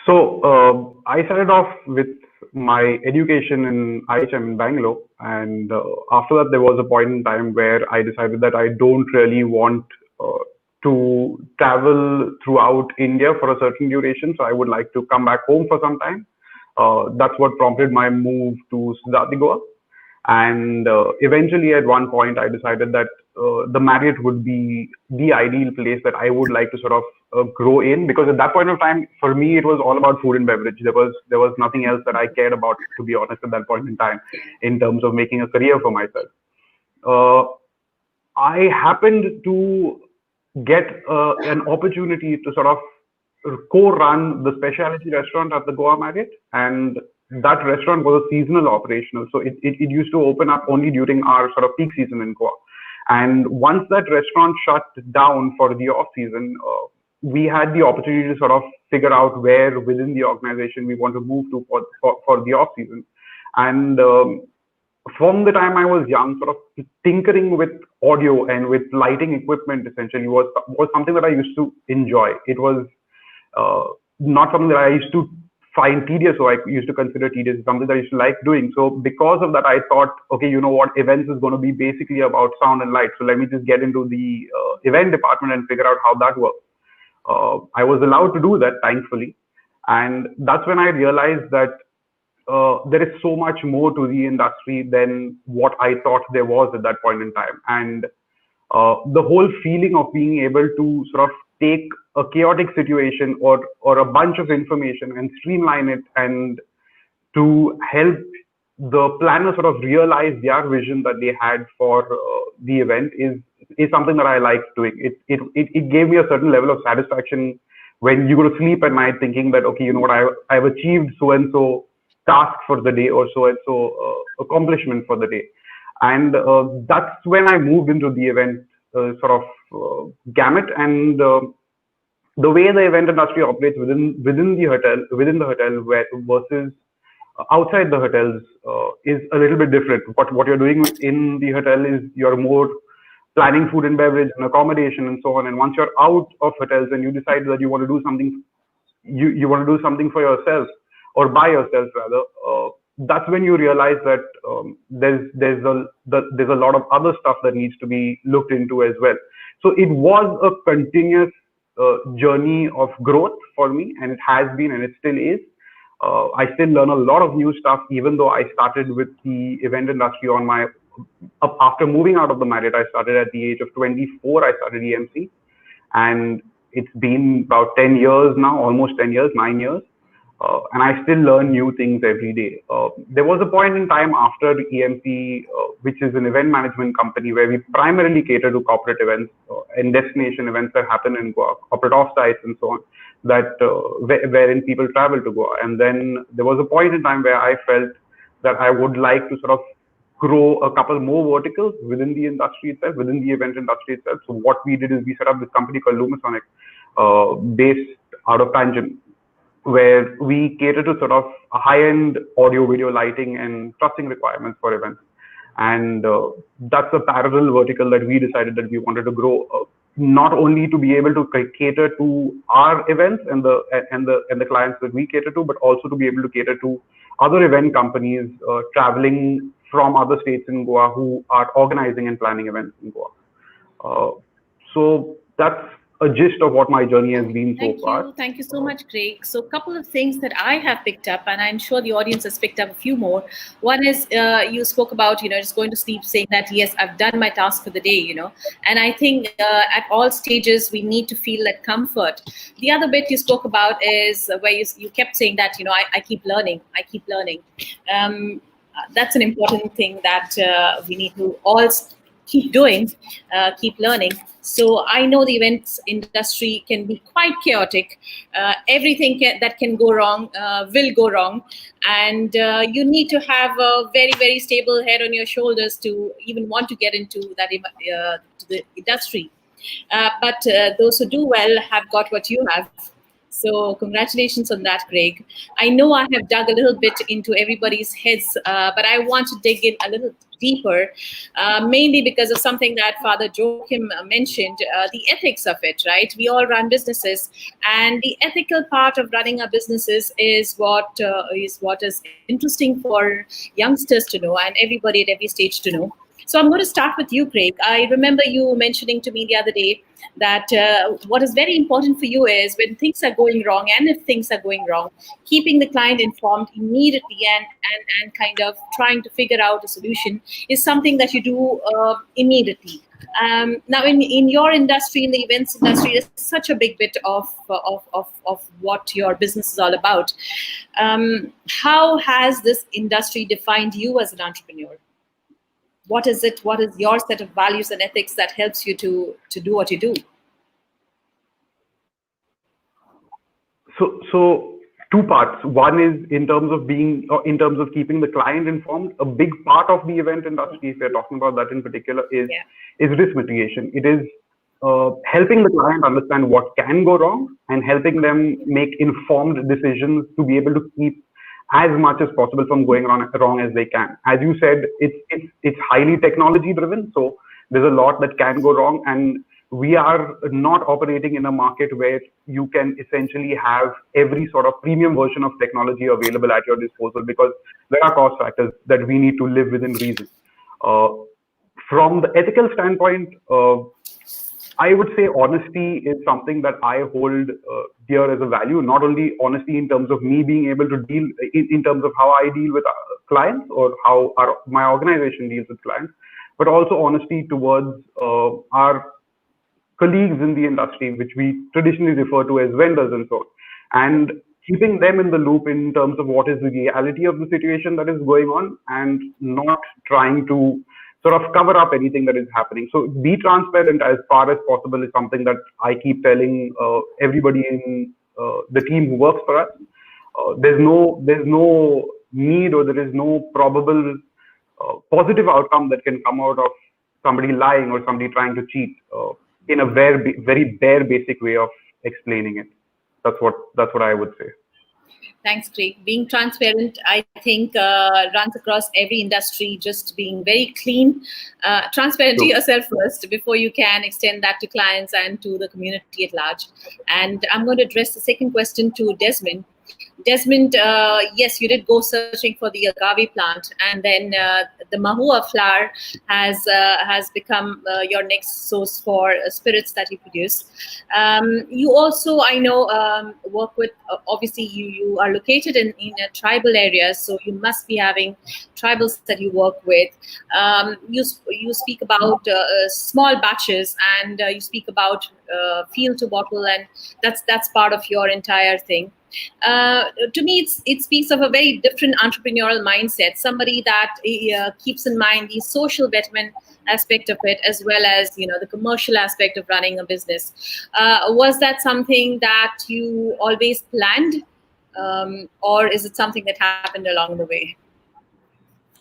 So I started off with my education in IHM in Bangalore, and after that there was a point in time where I decided that I don't really want to travel throughout India for a certain duration, so I would like to come back home for some time. That's what prompted my move to Siddharthi, Goa. And eventually, at one point, I decided that the Marriott would be the ideal place that I would like to sort of grow in, because at that point of time, for me, it was all about food and beverage. There was nothing else that I cared about, to be honest, at that point in time, in terms of making a career for myself. I happened to get an opportunity to sort of co-run the specialty restaurant at the Goa Marriott, and that restaurant was a seasonal operational, so it used to open up only during our sort of peak season in Goa. And once that restaurant shut down for the off season, we had the opportunity to sort of figure out where within the organization we want to move to for the off season. And from the time I was young, sort of tinkering with audio and with lighting equipment essentially was something that I used to enjoy. It was not something that I used to find tedious, or I used to consider tedious. It's something that I used to like doing. So because of that, I thought, okay, you know what, events is going to be basically about sound and light. So let me just get into the event department and figure out how that works. I was allowed to do that, thankfully. And that's when I realized that there is so much more to the industry than what I thought there was at that point in time. And the whole feeling of being able to sort of take a chaotic situation or a bunch of information and streamline it, and to help the planner sort of realize their vision that they had for the event is something that I like doing. It gave me a certain level of satisfaction when you go to sleep at night thinking that, okay, you know what, I've achieved so and so task for the day, or so and so accomplishment for the day. And that's when I moved into the event sort of gamut. And the way the event industry operates within the hotel versus outside the hotels is a little bit different. What you're doing in the hotel is you're more planning food and beverage and accommodation and so on. And once you're out of hotels and you decide that you want to do something, you want to do something for yourself, or by yourself rather, that's when you realize that there's a lot of other stuff that needs to be looked into as well. So it was a continuous journey of growth for me, and it has been, and it still is. I still learn a lot of new stuff, even though I started with the event industry after moving out of the Marriott. I started at the age of 24. I started EMC, and it's been about 10 years now, almost 10 years, 9 years. And I still learn new things every day. There was a point in time after EMC, which is an event management company where we primarily cater to corporate events and destination events that happen in Goa, corporate offsites and so on, that wherein people travel to Goa. And then there was a point in time where I felt that I would like to sort of grow a couple more verticals within the industry itself, within the event industry itself. So what we did is we set up this company called Lumisonic, based out of Tangent, where we cater to sort of high-end audio, video, lighting, and trussing requirements for events. And that's a parallel vertical that we decided that we wanted to grow, not only to be able to cater to our events and the clients that we cater to, but also to be able to cater to other event companies traveling from other states in Goa who are organizing and planning events in Goa. So that's a gist of what my journey has been so far. Thank you so much, Craig. So a couple of things that I have picked up, and I'm sure the audience has picked up a few more. One is you spoke about, just going to sleep saying that, yes, I've done my task for the day, and I think at all stages, we need to feel that comfort. The other bit you spoke about is where you kept saying that, I keep learning, that's an important thing that we need to all keep doing, keep learning. So I know the events industry can be quite chaotic. Everything that can go wrong will go wrong. And you need to have a very, very stable head on your shoulders to even want to get into that to the industry. But those who do well have got what you have. So congratulations on that, Craig. I know I have dug a little bit into everybody's heads, but I want to dig in a little deeper, mainly because of something that Father Joachim mentioned, the ethics of it, right? We all run businesses, and the ethical part of running our businesses is what is interesting for youngsters to know and everybody at every stage to know. So I'm going to start with you, Craig. I remember you mentioning to me the other day that what is very important for you is when things are going wrong, and if things are going wrong, keeping the client informed immediately and kind of trying to figure out a solution is something that you do immediately. Now, in your industry, in the events industry, there's such a big bit of what your business is all about. How has this industry defined you as an entrepreneur? What is it? What is your set of values and ethics that helps you to do what you do? So two parts. One is in terms of keeping the client informed. A big part of the event industry, if we're talking about that in particular, is risk mitigation. It is helping the client understand what can go wrong and helping them make informed decisions to be able to keep as much as possible from going wrong as they can. As you said, it's highly technology driven, so there's a lot that can go wrong, and we are not operating in a market where you can essentially have every sort of premium version of technology available at your disposal, because there are cost factors that we need to live within reason. From the ethical standpoint, I would say honesty is something that I hold dear as a value. Not only honesty in terms of me being able to deal, in terms of how I deal with clients or how my organization deals with clients, but also honesty towards our colleagues in the industry, which we traditionally refer to as vendors and so on. And keeping them in the loop in terms of what is the reality of the situation that is going on, and not trying to sort of cover up anything that is happening. So be transparent as far as possible is something that I keep telling everybody in the team who works for us. There's no need, or there is no probable positive outcome that can come out of somebody lying or somebody trying to cheat in a very bare basic way of explaining it. That's what I would say. Thanks, Craig. Being transparent, I think, runs across every industry, just being very clean, transparent to yourself first before you can extend that to clients and to the community at large. And I'm going to address the second question to Desmond. Desmond, yes, you did go searching for the agave plant, and then the mahua flower has become your next source for spirits that you produce. You also, I know, work with, obviously you are located in a tribal area, so you must be having tribals that you work with. You speak about small batches, and you speak about field to bottle, and that's part of your entire thing. To me, it speaks of a very different entrepreneurial mindset, somebody that keeps in mind the social betterment aspect of it, as well as the commercial aspect of running a business. Was that something that you always planned, or is it something that happened along the way?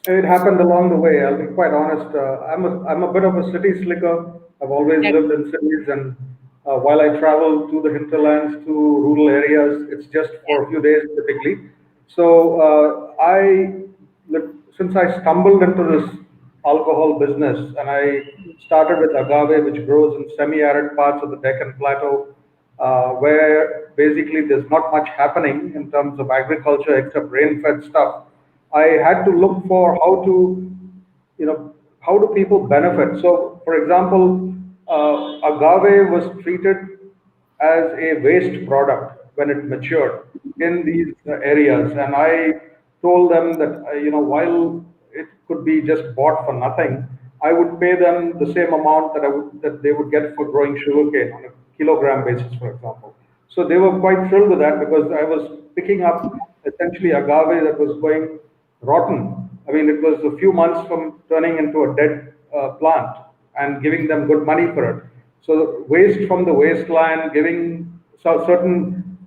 It happened along the way. I'll be quite honest. I'm a bit of a city slicker. I've always lived in cities, and while I travel to the hinterlands, to rural areas, it's just for a few days typically. So since I stumbled into this alcohol business, and I started with agave, which grows in semi-arid parts of the Deccan Plateau, where basically there's not much happening in terms of agriculture except rain-fed stuff. I had to look for how to, how do people benefit? So, for example, agave was treated as a waste product when it matured in these areas, and I told them that while it could be just bought for nothing, I would pay them the same amount that they would get for growing sugarcane on a kilogram basis, for example. So they were quite thrilled with that because I was picking up essentially agave that was going rotten. I mean, it was a few months from turning into a dead plant and giving them good money for it. So waste from the wasteland, giving certain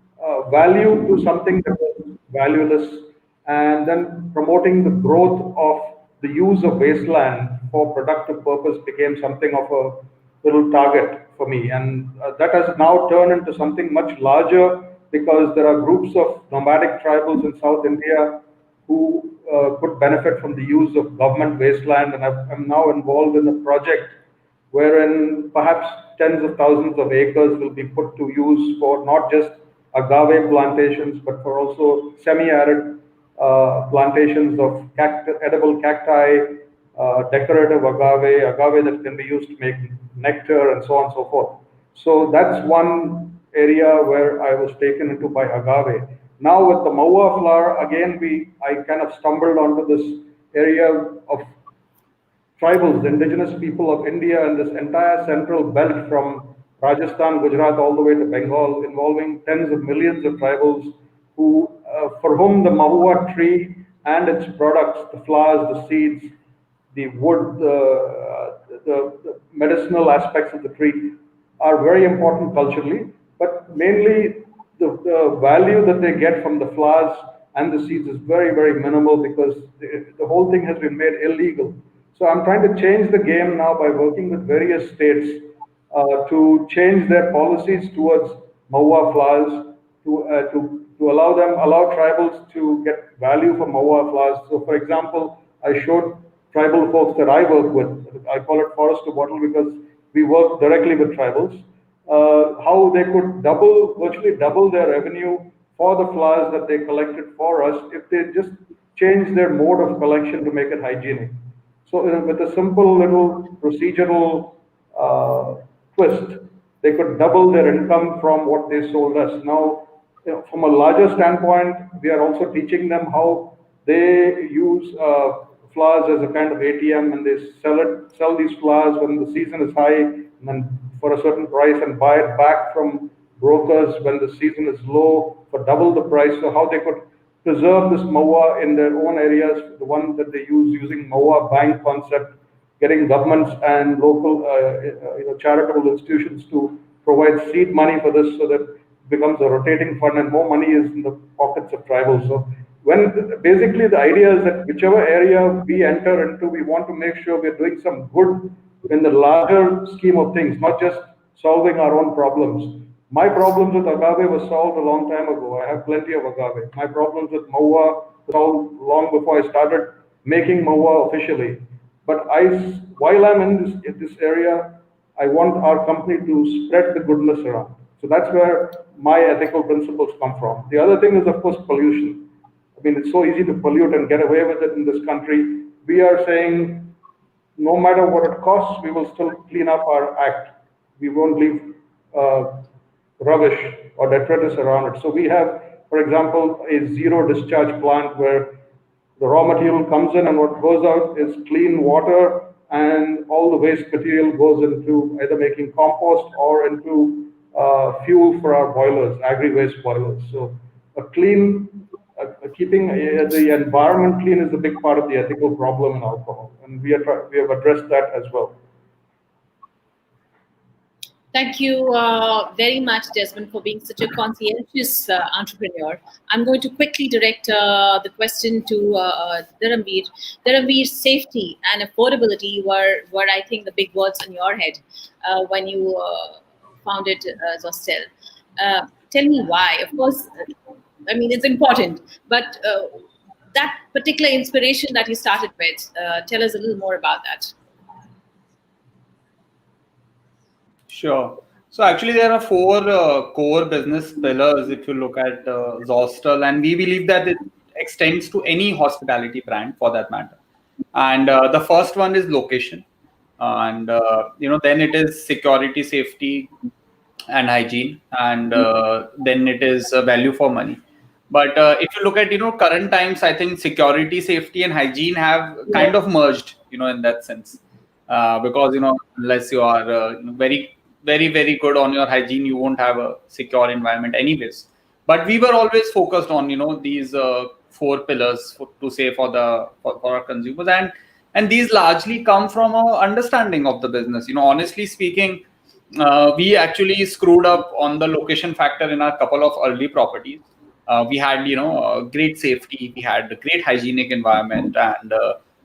value to something that was valueless, and then promoting the growth of the use of wasteland for productive purpose became something of a little target for me. And that has now turned into something much larger because there are groups of nomadic tribals in South India who could benefit from the use of government wasteland. And I'm now involved in a project wherein perhaps tens of thousands of acres will be put to use for not just agave plantations, but for also semi-arid plantations of edible cacti, decorative agave that can be used to make nectar, and so on and so forth. So that's one area where I was taken into by agave. Now with the maua flower, again, I kind of stumbled onto this area of tribals, the indigenous people of India, and this entire central belt from Rajasthan, Gujarat, all the way to Bengal, involving tens of millions of tribals for whom the mahua tree and its products, the flowers, the seeds, the wood, the medicinal aspects of the tree are very important culturally, but mainly the value that they get from the flowers and the seeds is very, very minimal because the whole thing has been made illegal. So I'm trying to change the game now by working with various states to change their policies towards maua flowers to allow tribals to get value for maua flowers. So, for example, I showed tribal folks that I work with. I call it forest to bottle because we work directly with tribals. How they could virtually double their revenue for the flowers that they collected for us if they just change their mode of collection to make it hygienic. So with a simple little procedural twist, they could double their income from what they sold us. Now, from a larger standpoint, we are also teaching them how they use flowers as a kind of ATM, and they sell these flowers when the season is high, and then for a certain price, and buy it back from brokers when the season is low for double the price. So how they could preserve this maua in their own areas, the one that they use using maua bank concept, getting governments and local charitable institutions to provide seed money for this so that it becomes a rotating fund and more money is in the pockets of tribals. So basically the idea is that whichever area we enter into, we want to make sure we're doing some good in the larger scheme of things, not just solving our own problems. My problems with agave were solved a long time ago. I have plenty of agave. My problems with maua were solved long before I started making maua officially. But while I'm in this area, I want our company to spread the goodness around. So that's where my ethical principles come from. The other thing is, of course, pollution. I mean, it's so easy to pollute and get away with it in this country. We are saying, no matter what it costs, we will still clean up our act. We won't leave rubbish or detritus around it. So we have, for example, a zero discharge plant where the raw material comes in and what goes out is clean water, and all the waste material goes into either making compost or into fuel for our boilers, agri-waste boilers. So keeping the environment clean is a big part of the ethical problem in alcohol, and we have addressed that as well. Thank you very much, Desmond, for being such a conscientious entrepreneur. I'm going to quickly direct the question to Dharamveer. Dharamveer, safety and affordability were I think, the big words in your head when you founded Zostel. Tell me why. Of course, I mean, it's important, but that particular inspiration that you started with. Tell us a little more about that. Sure. So actually, there are four core business pillars if you look at Zostel, and we believe that it extends to any hospitality brand for that matter. And the first one is location, and then it is security, safety, and hygiene, and then it is value for money. But if you look at current times, I think security, safety, and hygiene have kind of merged, in that sense, because unless you are very very good on your hygiene, you won't have a secure environment anyways. But we were always focused on these four pillars to say for our consumers, and these largely come from a understanding of the business. Honestly speaking, we actually screwed up on the location factor in a couple of early properties. We had great safety, we had a great hygienic environment, and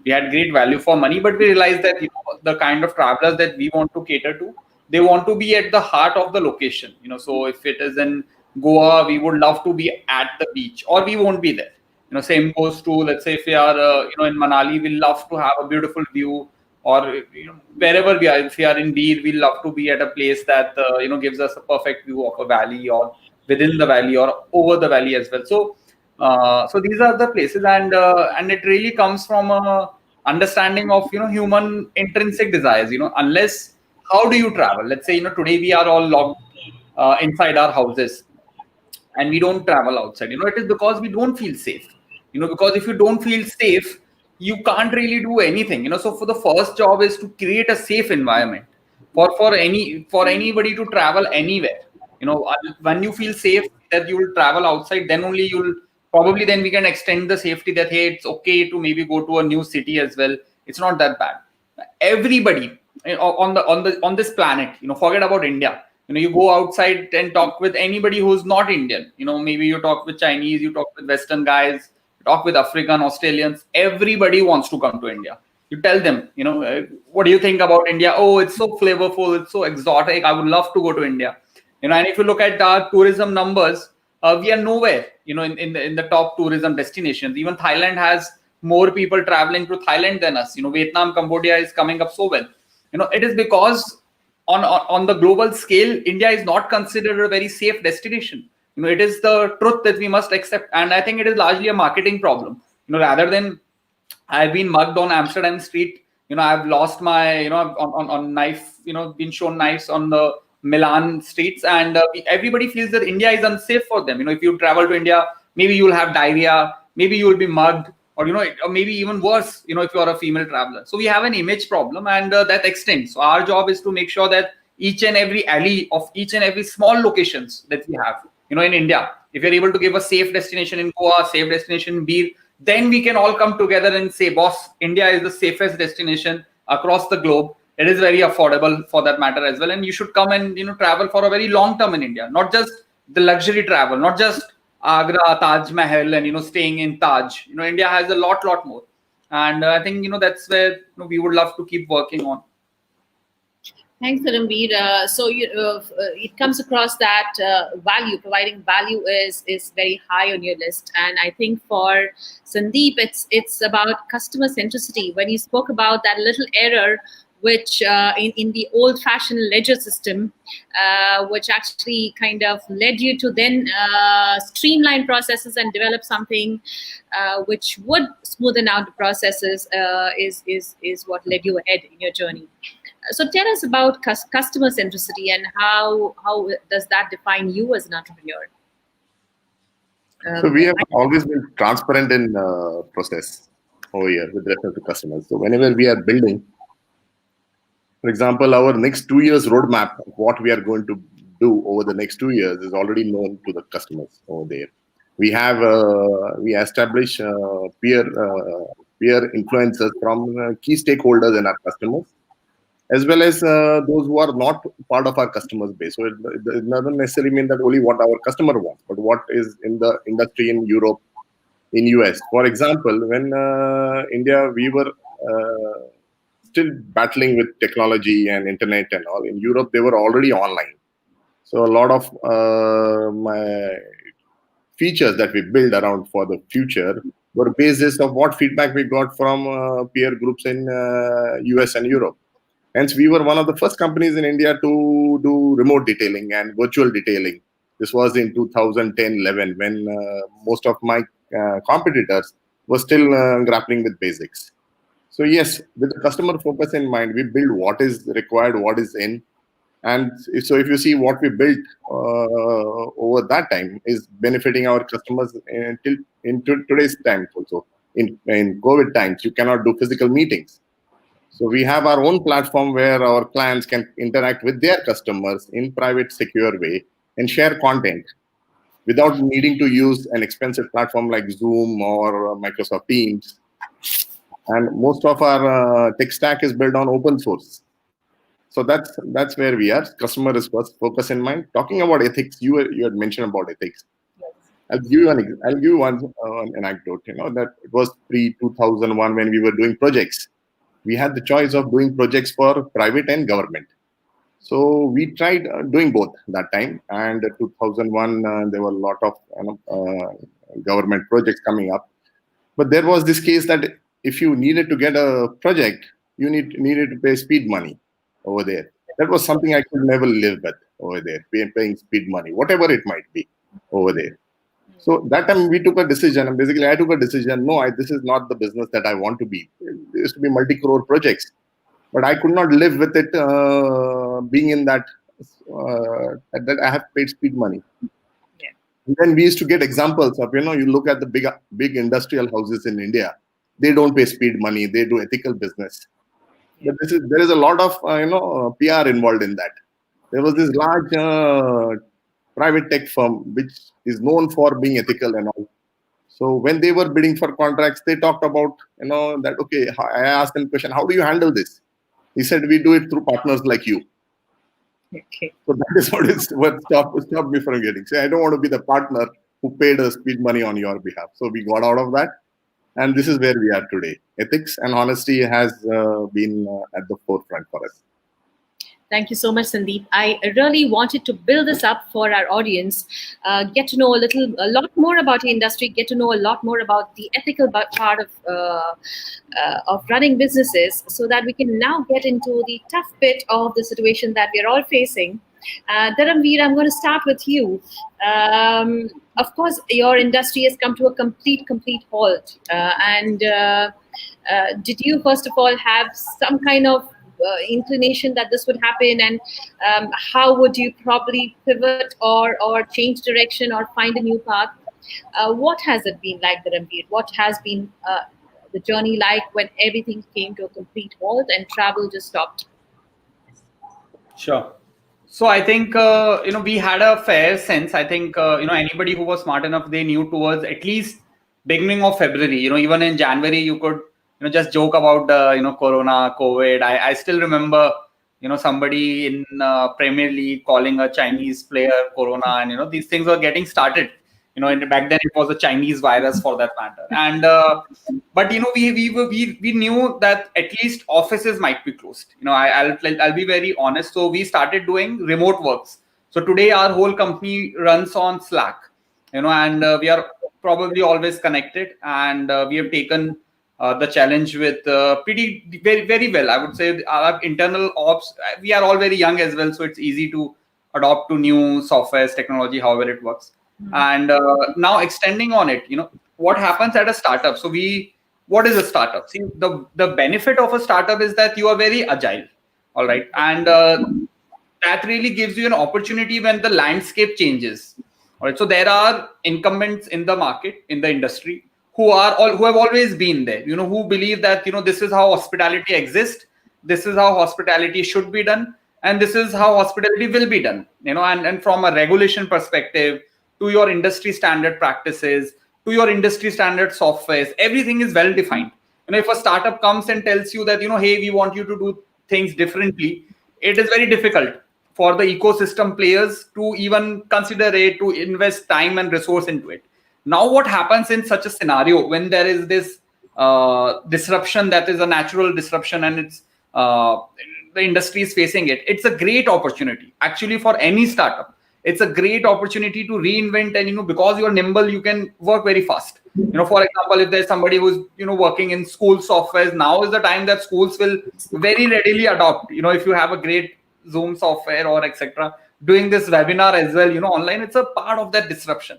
we had great value for money. But we realized that the kind of travelers that we want to cater to, they want to be at the heart of the location. So if it is in Goa, we would love to be at the beach, or we won't be there. Same goes to, let's say, if we are in Manali, we love to have a beautiful view, or wherever we are. If we are in Beer, we love to be at a place that gives us a perfect view of a valley, or within the valley, or over the valley as well. So these are the places, and it really comes from a understanding of human intrinsic desires. Unless, how do you travel? Let's say today we are all locked inside our houses, and we don't travel outside. It is because we don't feel safe. Because if you don't feel safe, you can't really do anything. So for the first job is to create a safe environment for anybody to travel anywhere. When you feel safe that you will travel outside, then only then we can extend the safety, that hey, it's okay to maybe go to a new city as well. It's not that bad. Everybody on this planet, forget about India. You go outside and talk with anybody who's not Indian. Maybe you talk with Chinese, you talk with Western guys, you talk with African, Australians. Everybody wants to come to India. You tell them, what do you think about India? Oh, it's so flavorful, it's so exotic, I would love to go to India. And if you look at our tourism numbers, we are nowhere, in the top tourism destinations. Even Thailand has more people traveling to Thailand than us. Vietnam, Cambodia is coming up so well. It is because on the global scale, India is not considered a very safe destination. It is the truth that we must accept, and I think it is largely a marketing problem. Rather than, I've been mugged on Amsterdam street. I've lost my, on knife, been shown knives on the Milan streets, and everybody feels that India is unsafe for them. If you travel to India, maybe you'll have diarrhea, maybe you will be mugged, or or maybe even worse, if you are a female traveler. So we have an image problem, and that extends. So our job is to make sure that each and every alley of each and every small locations that we have, in India, if you're able to give a safe destination in Goa, safe destination in Beer, then we can all come together and say, boss, India is the safest destination across the globe. It is very affordable for that matter as well, and you should come and travel for a very long term in India, not just the luxury travel, not just Agra, Taj Mahal, and staying in Taj. India has a lot more, and I think that's where we would love to keep working on. Thanks, Ranveer. So it comes across that providing value is very high on your list, and I think for Sandeep, it's about customer centricity. When you spoke about that little error, which in the old-fashioned ledger system, which actually kind of led you to then streamline processes and develop something which would smoothen out the processes, is what led you ahead in your journey. So tell us about customer centricity, and how does that define you as an entrepreneur? So we have always been transparent in process over here with respect to customers. So whenever we are building, for example, our next 2 years roadmap of what we are going to do over the next 2 years is already known to the customers over there. We have we establish peer influencers from key stakeholders and our customers, as well as those who are not part of our customers base. So it doesn't necessarily mean that only what our customer wants, but what is in the industry in Europe, in US. For example, when India, we were still battling with technology and internet and all. In Europe, they were already online. So a lot of my features that we build around for the future, were basis of what feedback we got from peer groups in US and Europe. Hence, we were one of the first companies in India to do remote detailing and virtual detailing. This was in 2010-11 when most of my competitors were still grappling with basics. So yes, with the customer focus in mind, we build what is required, what is in. And so if you see what we built over that time is benefiting our customers until into today's times also. In COVID times, you cannot do physical meetings. So we have our own platform where our clients can interact with their customers in private, secure way and share content without needing to use an expensive platform like Zoom or Microsoft Teams. And most of our tech stack is built on open source. So that's where we are. Customer is first focus in mind. Talking about ethics, you had mentioned about ethics. I'll give you an anecdote. That it was pre-2001 when we were doing projects. We had the choice of doing projects for private and government. So we tried doing both that time. And 2001, there were a lot of government projects coming up. But there was this case that if you needed to get a project, you needed to pay speed money over there. That was something I could never live with over there, paying speed money, whatever it might be over there. So that time we took a decision, and basically I took a decision, no, this is not the business that I want to be. There used to be multi-crore projects, but I could not live with it being in that I have paid speed money. Yeah. And then we used to get examples of, you look at the big industrial houses in India, they don't pay speed money, they do ethical business. But there is a lot of PR involved in that. There was this large private tech firm which is known for being ethical and all. So when they were bidding for contracts, they talked about that. Okay, I asked them a question: how do you handle this? He said, we do it through partners like you. Okay. So that is what stopped me from getting. So I don't want to be the partner who paid us speed money on your behalf. So we got out of that. And this is where we are today. Ethics and honesty has been at the forefront for us. Thank you so much, Sandeep. I really wanted to build this up for our audience, get to know a lot more about the industry, get to know a lot more about the ethical part of running businesses, so that we can now get into the tough bit of the situation that we are all facing. Dharamveer, I'm going to start with you. Of course, your industry has come to a complete halt. Did you, first of all, have some kind of inclination that this would happen, and how would you probably pivot or change direction or find a new path? What has it been like, Dharamveer? What has been the journey like when everything came to a complete halt and travel just stopped? Sure. So I think we had a fair sense. I think anybody who was smart enough, they knew towards at least beginning of February. Even in January, you could just joke about Corona, COVID. I still remember somebody in Premier League calling a Chinese player Corona, and these things were getting started. Back then it was a Chinese virus for that matter. And but we knew that at least offices might be closed. I'll be very honest. So we started doing remote works. So today our whole company runs on Slack. And we are probably always connected, and we have taken the challenge with very, very well. I would say our internal ops, we are all very young as well, so it's easy to adopt to new softwares, technology, however it works. And now extending on it, what happens at a startup? So what is a startup? See, the benefit of a startup is that you are very agile, all right, and that really gives you an opportunity when the landscape changes. All right, so there are incumbents in the market, in the industry, who have always been there, who believe that this is how hospitality exists, this is how hospitality should be done, and this is how hospitality will be done. And from a regulation perspective, to your industry standard practices, to your industry standard softwares, everything is well defined. If a startup comes and tells you that hey, we want you to do things differently, it is very difficult for the ecosystem players to even consider it, to invest time and resource into it. Now, what happens in such a scenario when there is this disruption that is a natural disruption, and it's the industry is facing it? It's a great opportunity actually for any startup. It's a great opportunity to reinvent, and because you're nimble, you can work very fast. For example, if there's somebody who's working in school softwares, now is the time that schools will very readily adopt. If you have a great Zoom software or etc., doing this webinar as well, online, it's a part of that disruption.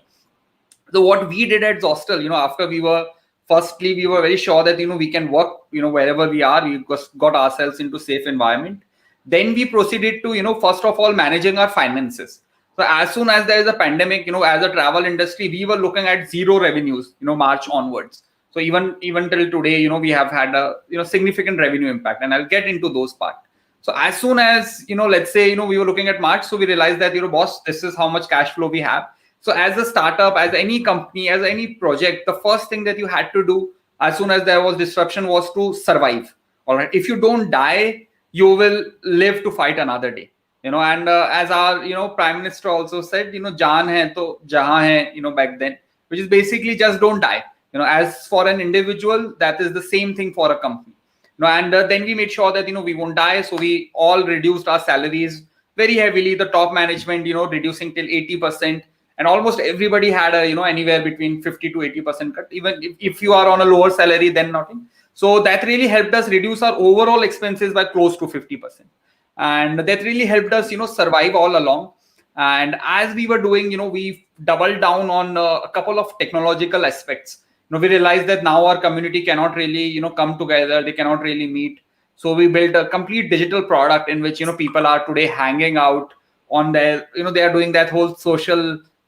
So what we did at Zostel, after we were very sure that we can work wherever we are. We got ourselves into safe environment. Then we proceeded to first of all managing our finances. So as soon as there is a pandemic, as a travel industry, we were looking at zero revenues, March onwards. So even till today, we have had a significant revenue impact, and I'll get into those part. So as soon as let's say we were looking at March, so we realized that boss, this is how much cash flow we have. So as a startup, as any company, as any project, the first thing that you had to do as soon as there was disruption was to survive. All right. If you don't die, you will live to fight another day. And as our Prime Minister also said, jaan hai to jahan hai, back then, which is basically just don't die. As for an individual, that is the same thing for a company. And then we made sure that we won't die. So we all reduced our salaries very heavily. The top management, reducing till 80%. And almost everybody had a anywhere between 50 to 80% cut. Even if you are on a lower salary, then nothing. So that really helped us reduce our overall expenses by close to 50%, and that really helped us survive all along. And as we were doing, we doubled down on a couple of technological aspects. We realized that now our community cannot really come together. They cannot really meet. So we built a complete digital product in which people are today hanging out on their they are doing that whole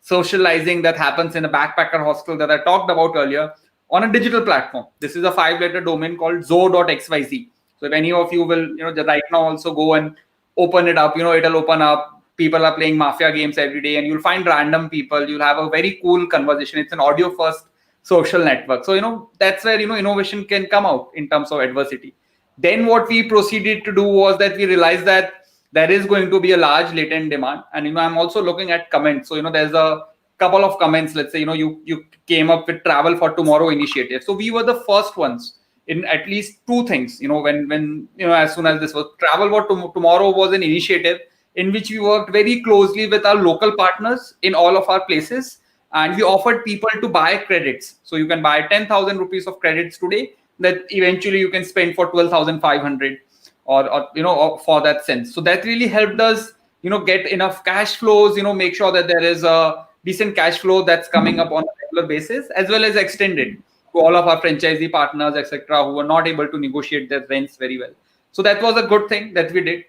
socializing that happens in a backpacker hostel that I talked about earlier on a digital platform. This is a 5-letter domain called zo.xyz. So if any of you will, right now also go and open it up, it'll open up. People are playing mafia games every day, and you'll find random people. You'll have a very cool conversation. It's an audio first social network. So, that's where, innovation can come out in terms of adversity. Then what we proceeded to do was that we realized that there is going to be a large latent demand. And, I'm also looking at comments. So, there's a couple of comments. Let's say, you came up with Travel for Tomorrow initiative. So we were the first ones in at least two things, when as soon as this was Travel for Tomorrow was an initiative in which we worked very closely with our local partners in all of our places. And we offered people to buy credits. So you can buy 10,000 rupees of credits today that eventually you can spend for 12,500 or for that sense. So that really helped us, get enough cash flows, make sure that there is a decent cash flow that's coming up on a regular basis, as well as extended to all of our franchisee partners, etc., who were not able to negotiate their rents very well. So that was a good thing that we did.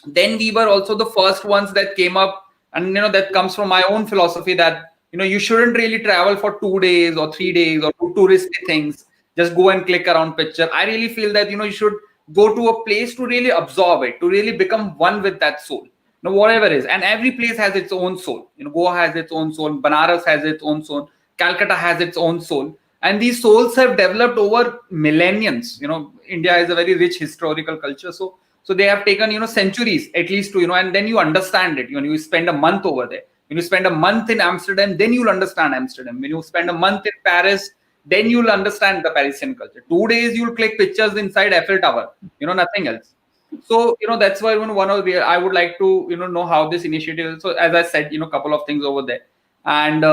Then we were also the first ones that came up, and that comes from my own philosophy that you shouldn't really travel for 2 days or 3 days or do touristy things. Just go and click around picture. I really feel that you should go to a place to really absorb it, to really become one with that soul. Whatever it is, and every place has its own soul. Goa has its own soul, Banaras has its own soul, Calcutta has its own soul, and these souls have developed over millenniums. India is a very rich historical culture, so they have taken centuries at least to and then you understand it. You spend a month over there. When you spend a month in Amsterdam, then you'll understand Amsterdam. When you spend a month in Paris, then you'll understand the Parisian culture. 2 days you'll click pictures inside Eiffel Tower, nothing else. So that's why one of the I would like to know how this initiative. So as I said, a couple of things over there, and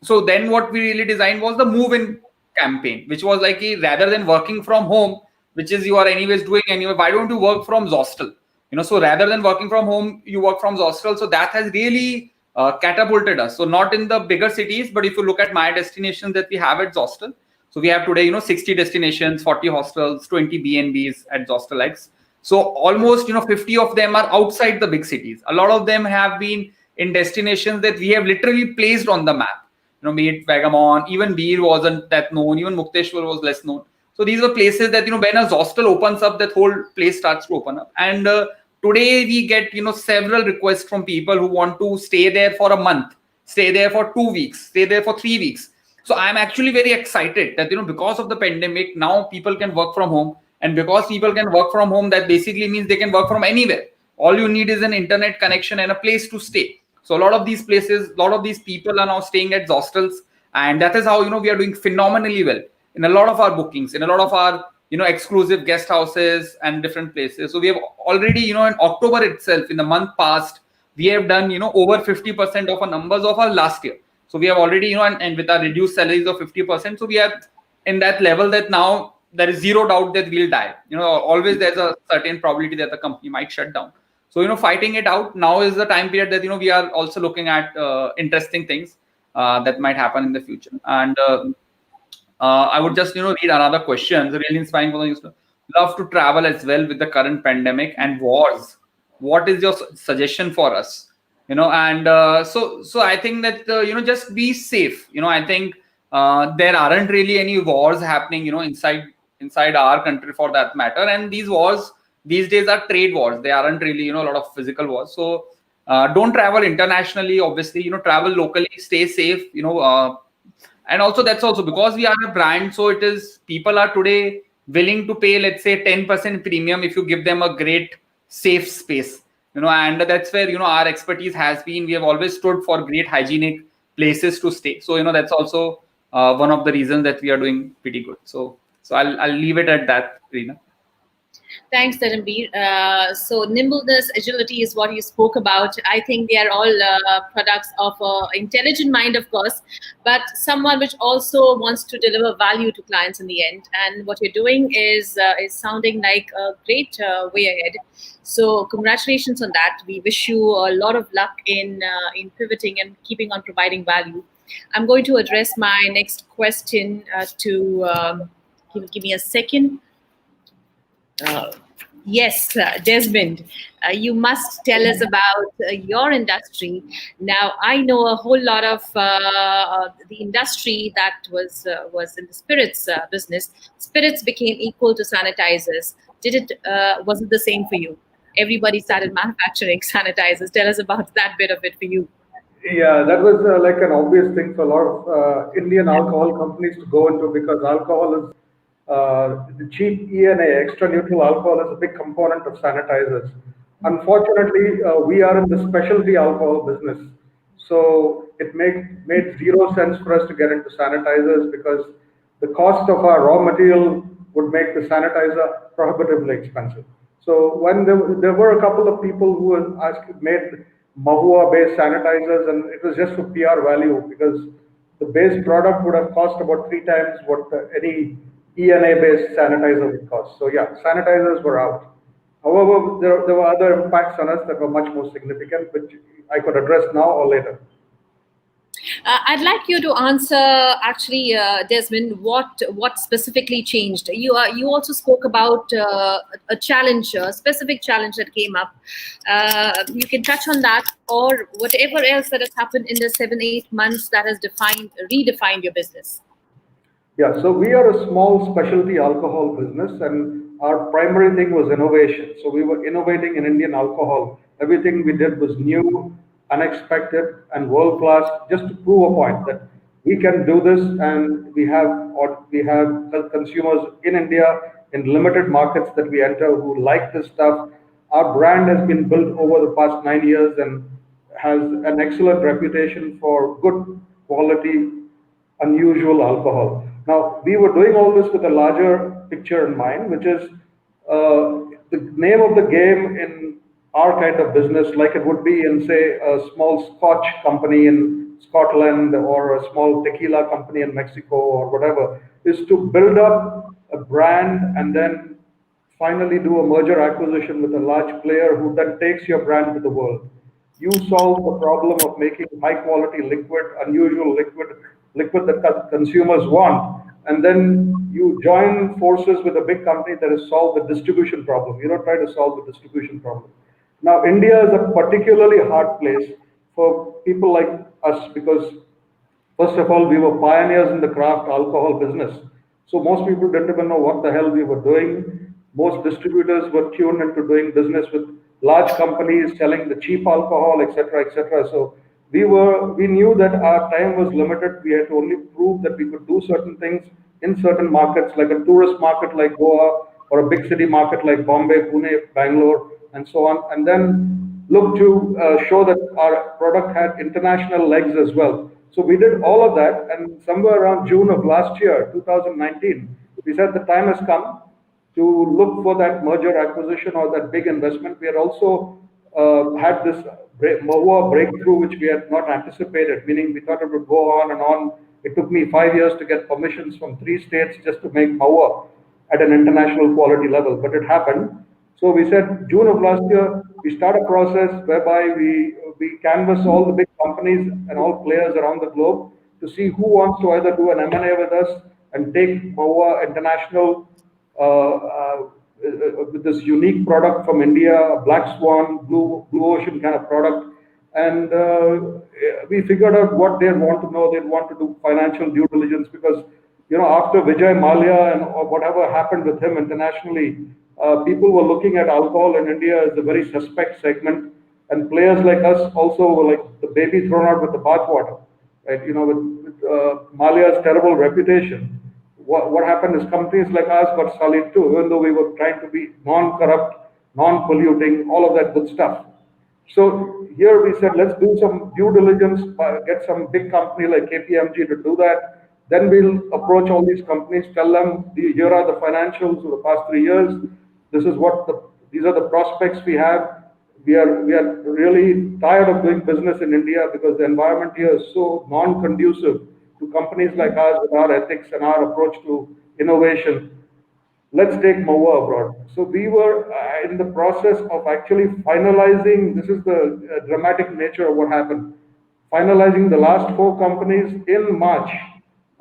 so then what we really designed was the move-in campaign, which was like rather than working from home, which is you are anyways doing anyway. Why don't you work from Zostel? So rather than working from home, you work from Zostel. So that has really catapulted us. So not in the bigger cities, but if you look at my destinations that we have at Zostel, so we have today 60 destinations, 40 hostels, 20 B&Bs at Zostel X. So almost 50 of them are outside the big cities. A lot of them have been in destinations that we have literally placed on the map. Be it Vagamon, even Beer wasn't that known, even Mukteshwar was less known. So these were places that when a hostel opens up, that whole place starts to open up. And today we get several requests from people who want to stay there for a month, stay there for 2 weeks, stay there for 3 weeks. So I'm actually very excited that because of the pandemic, now people can work from home. And because people can work from home, that basically means they can work from anywhere. All you need is an internet connection and a place to stay. So a lot of these places, a lot of these people are now staying at hostels. And that is how, we are doing phenomenally well in a lot of our bookings, in a lot of our, exclusive guest houses and different places. So we have already, in October itself, in the month past, we have done, over 50% of our numbers of our last year. So we have already, and with our reduced salaries of 50%, so we are in that level that now there is zero doubt that we'll die. Always there's a certain probability that the company might shut down. So, fighting it out now is the time period that, we are also looking at interesting things that might happen in the future. And I would just, read another question. It's really inspiring for the love to travel as well with the current pandemic and wars. What is your suggestion for us? And so I think that, just be safe. I think there aren't really any wars happening, inside our country for that matter. And these wars these days are trade wars. They aren't really, a lot of physical wars. So don't travel internationally, obviously, travel locally, stay safe, and also that's also because we are a brand. So it is, people are today willing to pay, let's say 10% premium if you give them a great safe space, and that's where, our expertise has been. We have always stood for great hygienic places to stay. So, that's also one of the reasons that we are doing pretty good. So I'll leave it at that, Reena. Thanks, Dharamveer. So nimbleness, agility is what you spoke about. I think they are all products of an intelligent mind, of course, but someone which also wants to deliver value to clients in the end. And what you're doing is sounding like a great way ahead. So congratulations on that. We wish you a lot of luck in pivoting and keeping on providing value. I'm going to address my next question to give me a second. Yes, Desmond, you must tell us about your industry. Now, I know a whole lot of the industry that was in the spirits business. Spirits became equal to sanitizers. Was it the same for you? Everybody started manufacturing sanitizers. Tell us about that bit of it for you. Yeah, that was like an obvious thing for a lot of Indian alcohol companies to go into, because alcohol is the cheap ENA, extra neutral alcohol, is a big component of sanitizers. Unfortunately, we are in the specialty alcohol business, so it made zero sense for us to get into sanitizers, because the cost of our raw material would make the sanitizer prohibitively expensive. So when there were a couple of people who made Mahua-based sanitizers, and it was just for PR value, because the base product would have cost about 3 times what any ENA-based sanitizer would cost. So yeah, sanitizers were out. However, there were other impacts on us that were much more significant, which I could address now or later. I'd like you to answer, actually, Desmond, what specifically changed. You also spoke about a challenge, a specific challenge that came up. You can touch on that, or whatever else that has happened in the 7-8 months that has redefined your business. Yeah, so we are a small specialty alcohol business, and our primary thing was innovation. So we were innovating in Indian alcohol. Everything we did was new, unexpected, and world class, just to prove a point that we can do this, and we have consumers in India in limited markets that we enter who like this stuff. Our brand has been built over the past 9 years and has an excellent reputation for good quality, unusual alcohol. Now, we were doing all this with a larger picture in mind, which is the name of the game in our kind of business, like it would be in, say, a small Scotch company in Scotland or a small tequila company in Mexico or whatever, is to build up a brand and then finally do a merger acquisition with a large player who then takes your brand to the world. You solve the problem of making high quality liquid, unusual liquid that consumers want, and then you join forces with a big company that has solved the distribution problem. You don't try to solve the distribution problem. Now, India is a particularly hard place for people like us, because first of all, we were pioneers in the craft alcohol business. So most people didn't even know what the hell we were doing. Most distributors were tuned into doing business with large companies selling the cheap alcohol, etc., etc. So we knew that our time was limited. We had to only prove that we could do certain things in certain markets, like a tourist market like Goa, or a big city market like Bombay, Pune, Bangalore, and so on, and then look to show that our product had international legs as well. So we did all of that, and somewhere around June of last year, 2019, we said the time has come to look for that merger acquisition or that big investment. We had also had this Mahua breakthrough, which we had not anticipated, meaning we thought it would go on and on. It took me 5 years to get permissions from 3 states just to make Mahua at an international quality level, but it happened. So we said June of last year, we start a process whereby we canvass all the big companies and all players around the globe to see who wants to either do an M&A with us and take Mahua international with this unique product from India, a black swan, blue ocean kind of product. And we figured out what they want to know. They want to do financial due diligence because, after Vijay Mallya and whatever happened with him internationally, people were looking at alcohol in India as a very suspect segment. And players like us also were like the baby thrown out with the bathwater, right? With Mallya's terrible reputation. What happened is companies like ours got sullied too, even though we were trying to be non-corrupt, non-polluting, all of that good stuff. So here we said, let's do some due diligence, get some big company like KPMG to do that. Then we'll approach all these companies, tell them, here are the financials of the past 3 years. These are the prospects we have. We are really tired of doing business in India because the environment here is so non-conducive to companies like ours with our ethics and our approach to innovation. Let's take Mahua abroad. So we were in the process of actually finalizing, this is the dramatic nature of what happened, finalizing the last 4 companies in March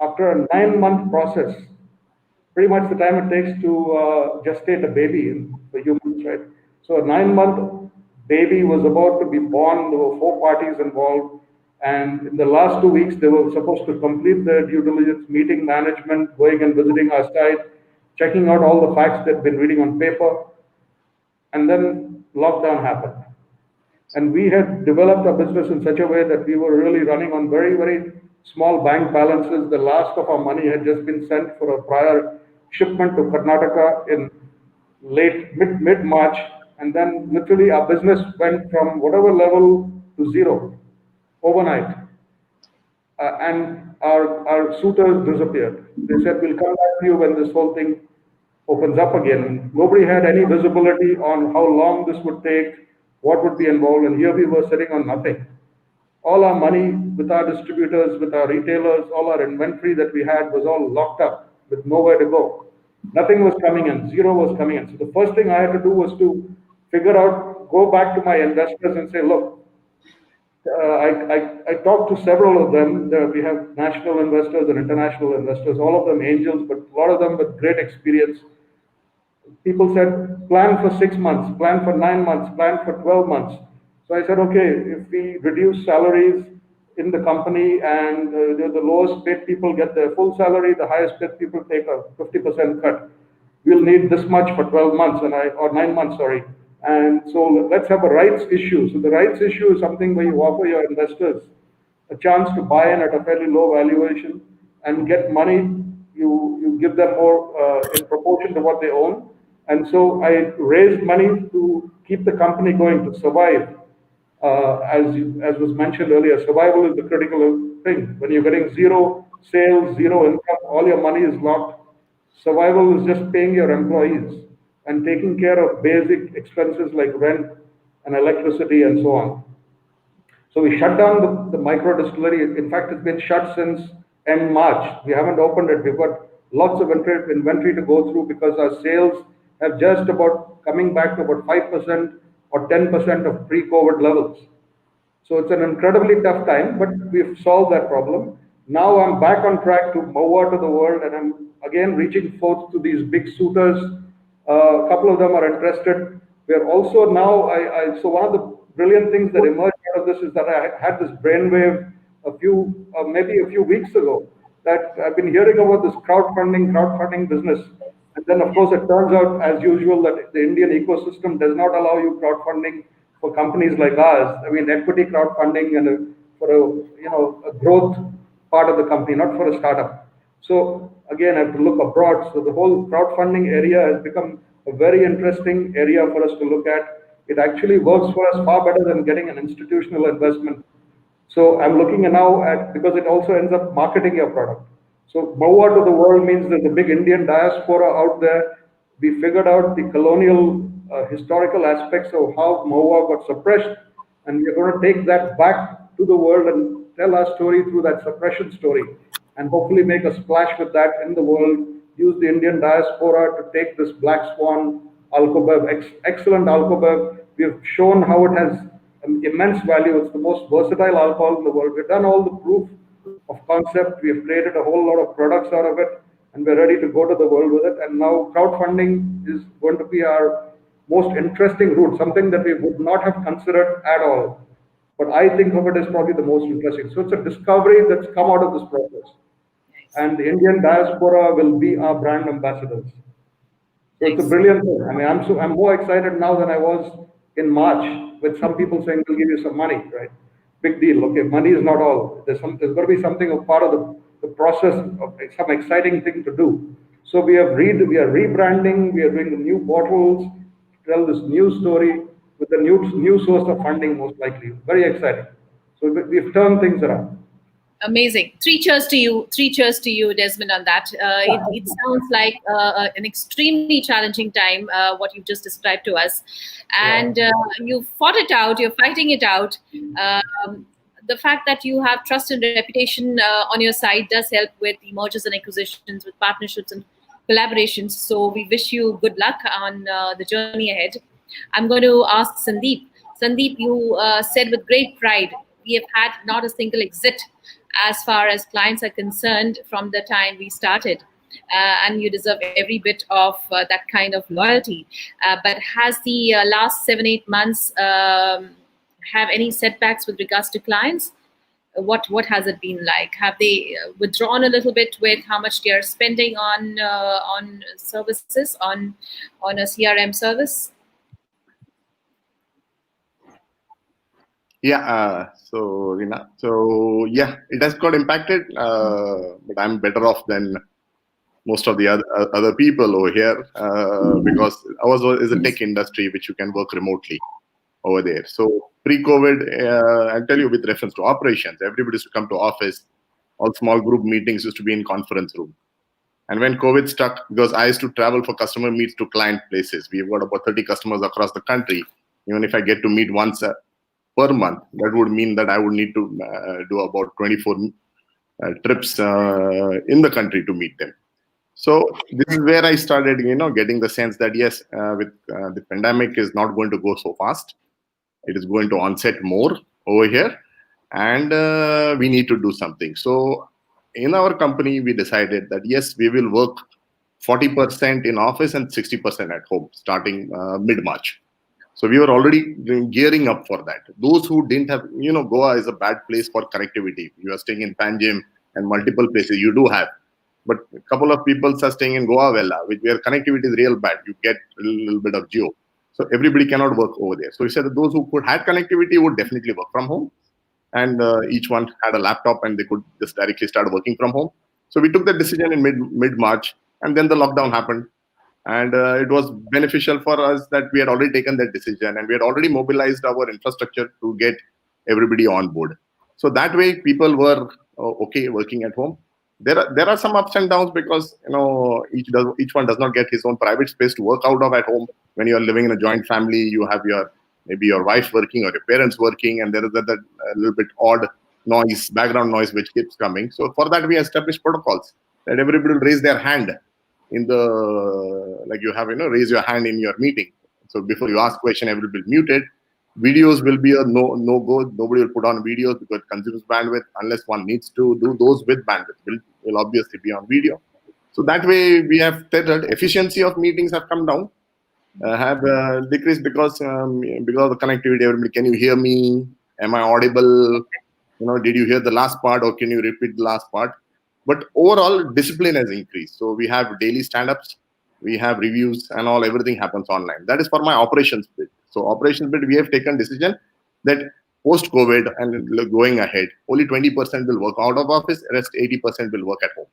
after a 9-month process, pretty much the time it takes to gestate a baby for humans, right? So a 9-month baby was about to be born. There were 4 parties involved. And in the last 2 weeks, they were supposed to complete their due diligence, meeting management, going and visiting our site, checking out all the facts they'd been reading on paper. And then lockdown happened. And we had developed our business in such a way that we were really running on very, very small bank balances. The last of our money had just been sent for a prior shipment to Karnataka in mid-March. And then literally our business went from whatever level to zero overnight. And our suitors disappeared. They said, we'll come back to you when this whole thing opens up again. Nobody had any visibility on how long this would take, what would be involved, and here we were sitting on nothing. All our money with our distributors, with our retailers, all our inventory that we had was all locked up with nowhere to go. Nothing was coming in, zero was coming in. So the first thing I had to do was to figure out, go back to my investors and say, look, I talked to several of them. We have national investors and international investors, all of them angels, but a lot of them with great experience. People said, plan for 6 months, plan for 9 months, plan for 12 months. So I said, okay, if we reduce salaries in the company and the lowest paid people get their full salary, the highest paid people take a 50% cut. We'll need this much for 12 months or 9 months, sorry. And so let's have a rights issue. So the rights issue is something where you offer your investors a chance to buy in at a fairly low valuation and get money. You give them more in proportion to what they own. And so I raised money to keep the company going, to survive. As was mentioned earlier, survival is the critical thing. When you're getting zero sales, zero income, all your money is locked. Survival is just paying your employees and taking care of basic expenses like rent and electricity and so on. So we shut down the micro distillery. In fact, it's been shut since end March. We haven't opened it. We've got lots of inventory to go through because our sales have just about coming back to about 5% or 10% of pre-COVID levels. So it's an incredibly tough time, but we've solved that problem. Now I'm back on track to move out to the world, and I'm again reaching forth to these big suitors. A couple of them are interested. We're also now, so one of the brilliant things that emerged out of this is that I had this brainwave maybe a few weeks ago, that I've been hearing about this crowdfunding business. And then, of course, it turns out, as usual, that the Indian ecosystem does not allow you crowdfunding for companies like ours. I mean, equity crowdfunding and for a growth part of the company, not for a startup. So again, I have to look abroad. So the whole crowdfunding area has become a very interesting area for us to look at. It actually works for us far better than getting an institutional investment. So I'm looking now at, because it also ends up marketing your product. So move out to the world means there's a big Indian diaspora out there. We figured out the colonial historical aspects of how Maua got suppressed, and we're going to take that back to the world and tell our story through that suppression story, and hopefully make a splash with that in the world. Use the Indian diaspora to take this Black Swan alcobev, excellent alcobev. We've shown how it has immense value. It's the most versatile alcohol in the world. We've done all the proof of concept. We've created a whole lot of products out of it, and we're ready to go to the world with it. And now crowdfunding is going to be our most interesting route, something that we would not have considered at all. But I think of it as probably the most interesting. So it's a discovery that's come out of this process. And the Indian diaspora will be our brand ambassadors. So it's a brilliant thing. I mean, I'm more excited now than I was in March, with some people saying we'll give you some money, right? Big deal. Okay, money is not all. There's got to be something a part of the process of some exciting thing to do. So we are rebranding. We are doing the new bottles, tell this new story with a new source of funding, most likely. Very exciting. So we've turned things around. Amazing. Three cheers to you, Desmond, on that. It sounds like an extremely challenging time, what you've just described to us. And you fought it out, you're fighting it out. The fact that you have trust and reputation on your side does help with the mergers and acquisitions, with partnerships and collaborations. So we wish you good luck on the journey ahead. I'm going to ask Sandeep. Sandeep, you said with great pride, we have had not a single exit as far as clients are concerned from the time we started. And you deserve every bit of that kind of loyalty. But has the last 7-8 months have any setbacks with regards to clients? What has it been like? Have they withdrawn a little bit with how much they are spending on services, on a CRM service? Yeah, so Rina, so yeah, it has got impacted, but I'm better off than most of the other people over here because ours is a tech industry which you can work remotely over there. So pre-COVID, I'll tell you with reference to operations, everybody used to come to office. All small group meetings used to be in conference room. And when COVID struck, because I used to travel for customer meets to client places, we've got about 30 customers across the country. Even if I get to meet once per month, that would mean that I would need to do about 24 trips in the country to meet them. So this is where I started, getting the sense that yes, with the pandemic is not going to go so fast. It is going to onset more over here, and we need to do something. So in our company, we decided that yes, we will work 40% in office and 60% at home starting mid-March. So we were already gearing up for that. Those who didn't have, Goa is a bad place for connectivity. You are staying in Panjim and multiple places, you do have. But a couple of people are staying in Goa, where connectivity is real bad. You get a little bit of geo. So everybody cannot work over there. So we said that those who had connectivity would definitely work from home. And each one had a laptop and they could just directly start working from home. So we took that decision in mid-March, and then the lockdown happened. And it was beneficial for us that we had already taken that decision and we had already mobilized our infrastructure to get everybody on board. So that way people were okay working at home. There are some ups and downs because each one does not get his own private space to work out of at home. When you are living in a joint family, you have maybe your wife working or your parents working, and there is that little bit odd noise, background noise, which keeps coming. So for that, we established protocols that everybody will raise their hand in the, like you have, raise your hand in your meeting. So before you ask question, everybody will be muted. Videos will be a no-go. Nobody will put on videos because it consumes bandwidth unless one needs to do those with bandwidth. Will obviously be on video. So that way we have tethered. Efficiency of meetings have come down, have decreased because of the connectivity. Everybody, can you hear me? Am I audible? Did you hear the last part or can you repeat the last part? But overall, discipline has increased. So we have daily stand-ups, we have reviews, and everything happens online. That is for my operations bit. So operations bit, we have taken decision that post-COVID and going ahead, only 20% will work out of office, rest 80% will work at home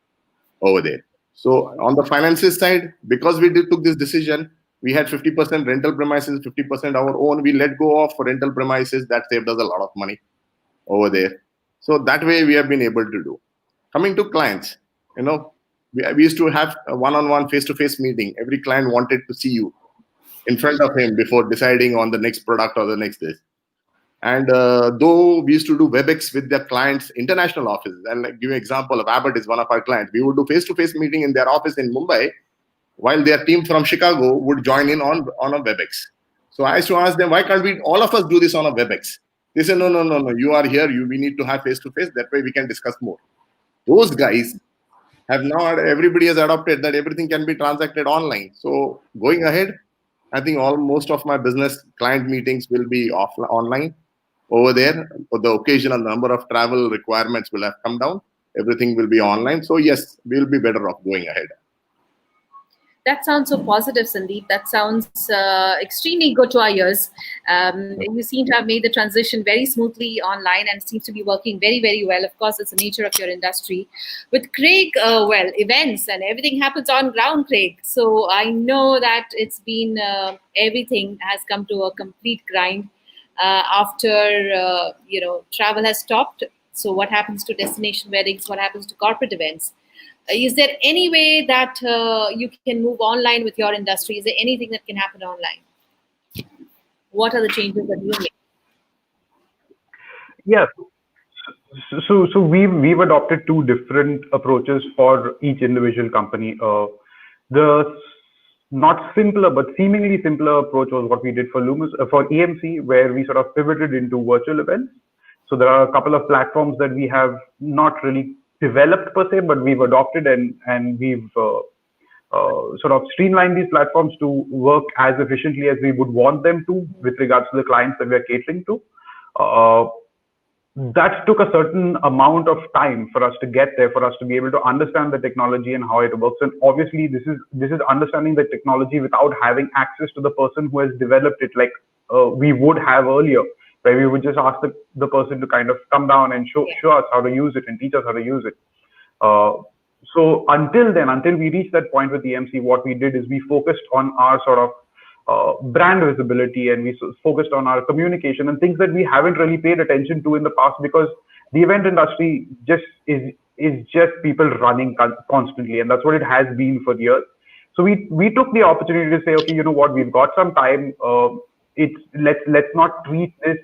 over there. So on the finances side, because we took this decision, we had 50% rental premises, 50% our own. We let go of rental premises. That saved us a lot of money over there. So that way we have been able to do. Coming to clients, we used to have a one-on-one face-to-face meeting. Every client wanted to see you in front of him before deciding on the next product or the next this. And though we used to do WebEx with their clients' international offices, and like, give you an example of Abbott is one of our clients, we would do face-to-face meeting in their office in Mumbai, while their team from Chicago would join in on a WebEx. So I used to ask them, why can't we all of us do this on a WebEx? They said, no, you are here, we need to have face-to-face, that way we can discuss more. Those guys have now, everybody has adopted that everything can be transacted online. So going ahead, I think most of my business client meetings will be online over there. For the occasion and the number of travel requirements will have come down. Everything will be online. So yes, we'll be better off going ahead. That sounds so positive, Sandeep. That sounds extremely good to our ears. You seem to have made the transition very smoothly online and seems to be working very, very well. Of course, it's the nature of your industry. With Craig, events and everything happens on ground, Craig. So I know that it's been, everything has come to a complete grind after, travel has stopped. So what happens to destination weddings? What happens to corporate events? Is there any way that you can move online with your industry? Is there anything that can happen online? What are the changes that you make? Yes. So we've adopted two different approaches for each individual company. The not simpler but seemingly simpler approach was what we did for EMC, where we sort of pivoted into virtual events. So there are a couple of platforms that we have not really developed per se, but we've adopted and we've sort of streamlined these platforms to work as efficiently as we would want them to with regards to the clients that we're catering to. That took a certain amount of time for us to get there, for us to be able to understand the technology and how it works. And obviously, this is understanding the technology without having access to the person who has developed it, like we would have earlier, where we would just ask the person to kind of come down and show us how to use it and teach us how to use it. So until we reached that point with EMC, what we did is we focused on our sort of brand visibility, and we focused on our communication and things that we haven't really paid attention to in the past, because the event industry just is just people running constantly, and that's what it has been for years. So we took the opportunity to say, okay, you know what, we've got some time. Let's not treat this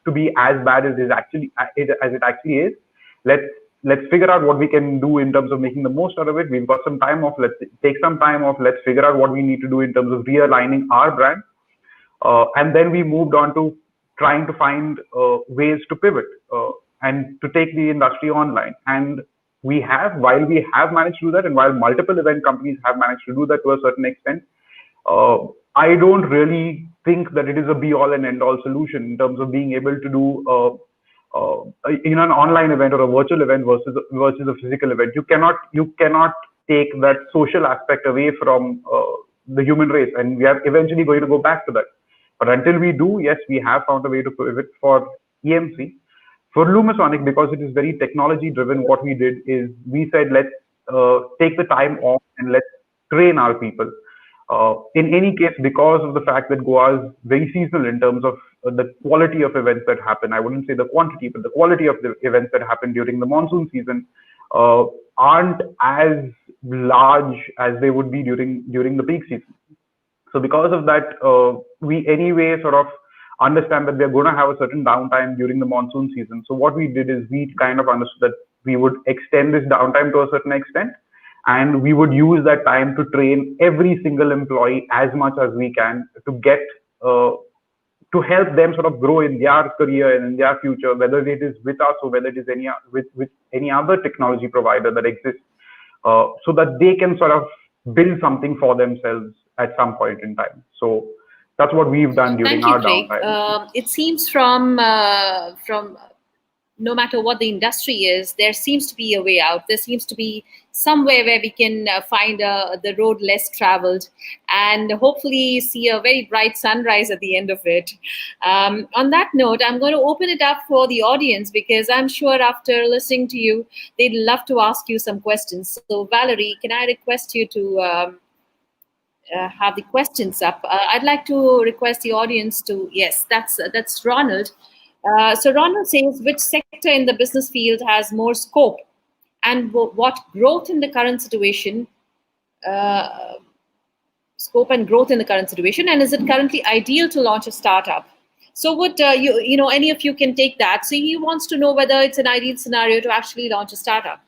to be as bad as it actually is. Let's figure out what we can do in terms of making the most out of it. We've got some time off. Let's take some time off. Let's figure out what we need to do in terms of realigning our brand. And then we moved on to trying to find ways to pivot and to take the industry online. And while we have managed to do that, and while multiple event companies have managed to do that to a certain extent, I don't really think that it is a be-all and end-all solution in terms of being able to do an online event or a virtual event versus a physical event. You cannot take that social aspect away from the human race, and we are eventually going to go back to that. But until we do, yes, we have found a way to pivot for EMC. For Lumisonic, because it is very technology driven, what we did is we said, let's take the time off and let's train our people. In any case, because of the fact that Goa is very seasonal in terms of the quality of events that happen, I wouldn't say the quantity, but the quality of the events that happen during the monsoon season aren't as large as they would be during the peak season. So because of that, we anyway sort of understand that we're going to have a certain downtime during the monsoon season. So what we did is we kind of understood that we would extend this downtime to a certain extent, and we would use that time to train every single employee as much as we can to get to help them sort of grow in their career and in their future, whether it is with us or whether it is with any other technology provider that exists, so that they can sort of build something for themselves at some point in time. So that's what we've done during our downtime. It seems from no matter what the industry is, there seems to be a way out. There seems to be somewhere where we can find the road less traveled and hopefully see a very bright sunrise at the end of it. On that note, I'm going to open it up for the audience, because I'm sure after listening to you, they'd love to ask you some questions. So Valerie, can I request you to have the questions up? I'd like to request the audience to, yes, that's Ronald. So Ronald says, which sector in the business field has more scope, and what growth in the current situation scope and growth in the current situation, and is it currently ideal to launch a startup? So would any of you can take that. So he wants to know whether it's an ideal scenario to actually launch a startup.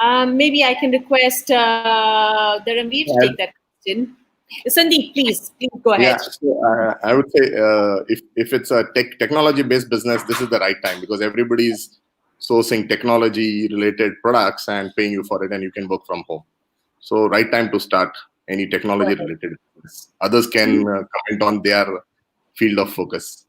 Maybe I can request Dharamveer to take that question. Sandeep, please go ahead. Yeah, so, I would say if it's a technology-based business, this is the right time because everybody's sourcing technology-related products and paying you for it, and you can work from home. So, right time to start any technology-related business. Others can comment on their field of focus.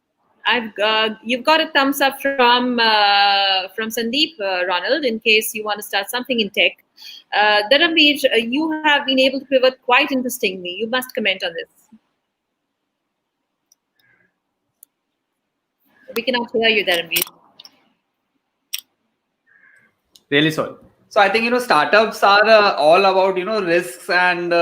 You've got a thumbs up from Sandeep, Ronald, in case you want to start something in tech. Dharamveer, you have been able to pivot quite interestingly. You must comment on this. We cannot hear you, Dharamveer. Really sorry. So I think startups are all about risks and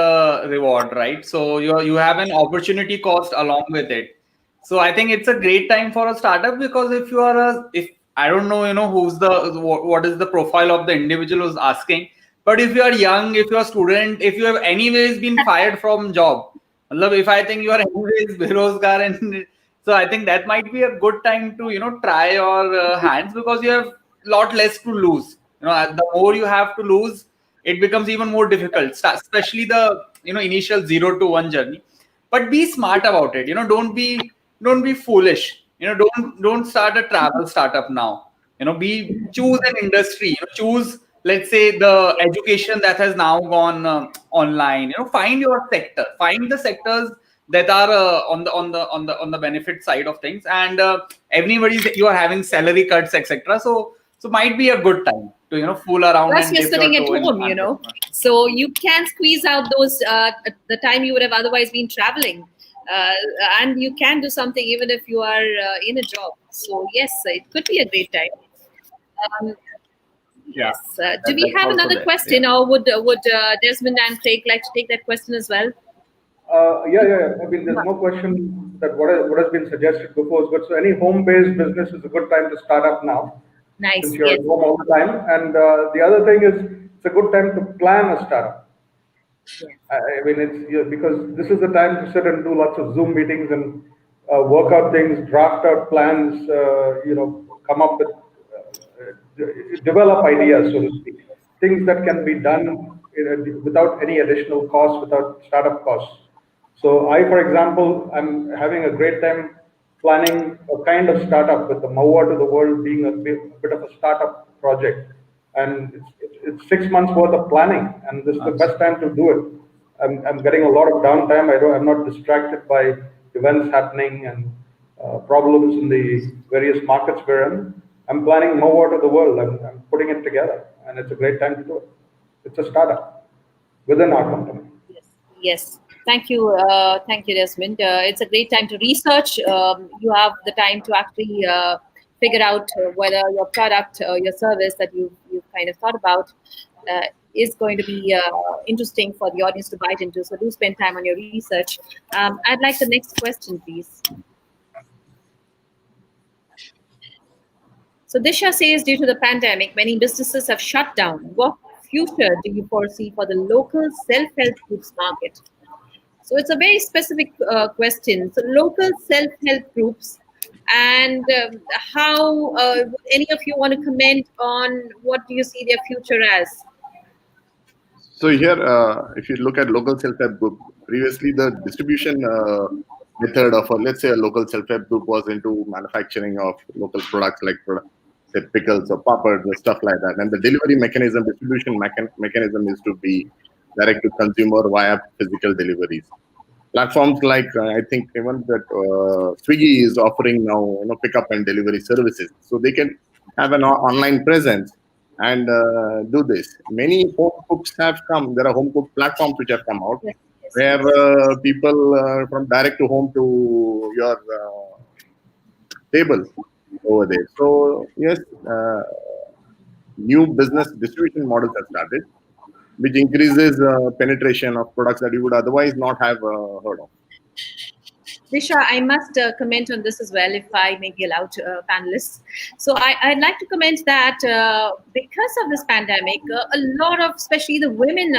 reward, right? So you have an opportunity cost along with it. So I think it's a great time for a startup because if you are if I don't know who's what is the profile of the individual who's asking, but if you are young, if you are a student, if you have anyways been fired from job, if I think you are anyways berozgar, and so I think that might be a good time to try your hands because you have lot less to lose. The more you have to lose, it becomes even more difficult, especially the initial 0 to 1 journey. But be smart about it. Don't be foolish. Don't start a travel startup now. Choose an industry. Choose, let's say, the education that has now gone online. Find your sector. Find the sectors that are on the benefit side of things. And you are having salary cuts, etc. So might be a good time to fool around. Plus, and you're sitting at home, so you can squeeze out those the time you would have otherwise been traveling. And you can do something even if you are in a job. So yes, it could be a great time. Yes. Do we have another question, or would Desmond and Craig like to take that question as well? Yeah. I mean, there's no question that what has been suggested before is good. So any home-based business is a good time to start up now. Nice. Since you're at home all the time. And the other thing is, it's a good time to plan a startup. Yes. I mean, it's because this is the time to sit and do lots of Zoom meetings and work out things, draft out plans, come up with, develop ideas, so to speak. Things that can be done without any additional cost, without startup costs. So for example, I'm having a great time planning a kind of startup with the Maua to the World being a bit of a startup project. And it's 6 months worth of planning, and this is the best time to do it. I'm getting a lot of downtime. I'm not distracted by events happening and problems in the various markets we're in. I'm planning Maua to the World. I'm putting it together, and it's a great time to do it. It's a startup within our company. Yes. Thank you, Desmond. It's a great time to research. You have the time to actually figure out whether your product or your service that you've kind of thought about is going to be interesting for the audience to bite into. So do spend time on your research. I'd like the next question, please. So Disha says, due to the pandemic, many businesses have shut down. What future do you foresee for the local self-help groups market? So it's a very specific question. So local self-help groups, and how any of you want to comment on what do you see their future as? So here, if you look at local self-help group, previously the distribution method of, let's say, a local self-help group was into manufacturing of local products like say pickles or papads or stuff like that. And the delivery mechanism, distribution mechanism is to be direct to consumer via physical deliveries. Platforms like I think even that Swiggy is offering now, pickup and delivery services, so they can have an online presence and do this. Many home cooks have come. There are home cook platforms which have come out, where people from direct to home to your table over there. So yes, new business distribution models have started, which increases penetration of products that you would otherwise not have heard of. Disha, I must comment on this as well, if I may be allowed, panelists. So I'd like to comment that because of this pandemic, a lot of, especially the women,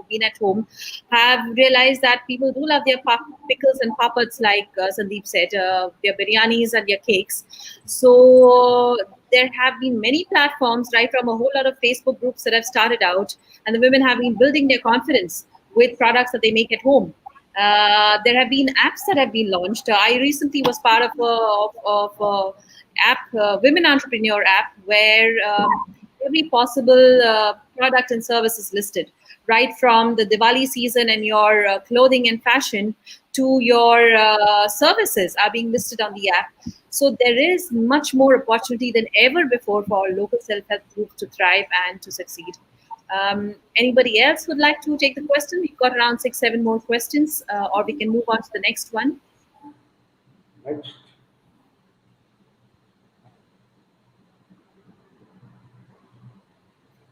being at home, have realized that people do love their pickles and papads, like Sandeep said, their biryanis and their cakes. So there have been many platforms, right, from a whole lot of Facebook groups that have started out, and the women have been building their confidence with products that they make at home. There have been apps that have been launched. I recently was part of a app, Women Entrepreneur app, where every possible product and service is listed, right from the Diwali season and your clothing and fashion to your services are being listed on the app. So there is much more opportunity than ever before for our local self-help groups to thrive and to succeed. Anybody else would like to take the question? We've got around 6-7 more questions, or we can move on to the next one. Next.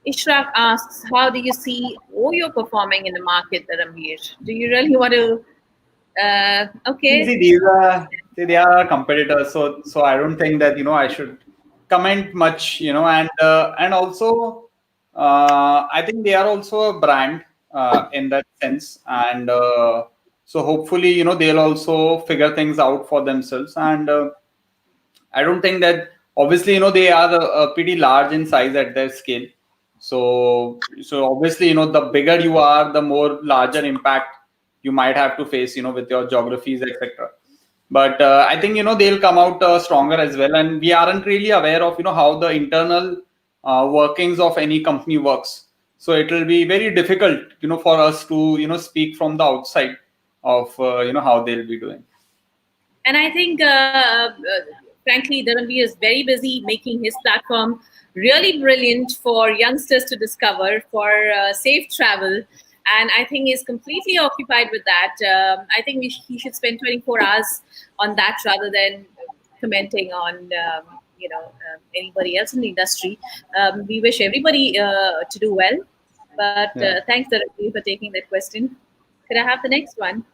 Ishraq asks, how do you see Oyo performing in the market, Dharamveer? Do you really want to? Okay. See, they are competitors, so I don't think that I should comment much, and also I think they are also a brand in that sense, and so hopefully they'll also figure things out for themselves, and I don't think that, obviously they are pretty large in size at their scale, so obviously the bigger you are, the more larger impact you might have to face with your geographies, etc. But I think they'll come out stronger as well, and we aren't really aware of how the internal workings of any company works, so it will be very difficult for us to speak from the outside of how they'll be doing. And I think frankly, Dharamveer is very busy making his platform really brilliant for youngsters to discover, for safe travel. And I think he's completely occupied with that. I think he should spend 24 hours on that rather than commenting on anybody else in the industry. We wish everybody to do well. But thanks, Dharamveer, for taking that question. Could I have the next one?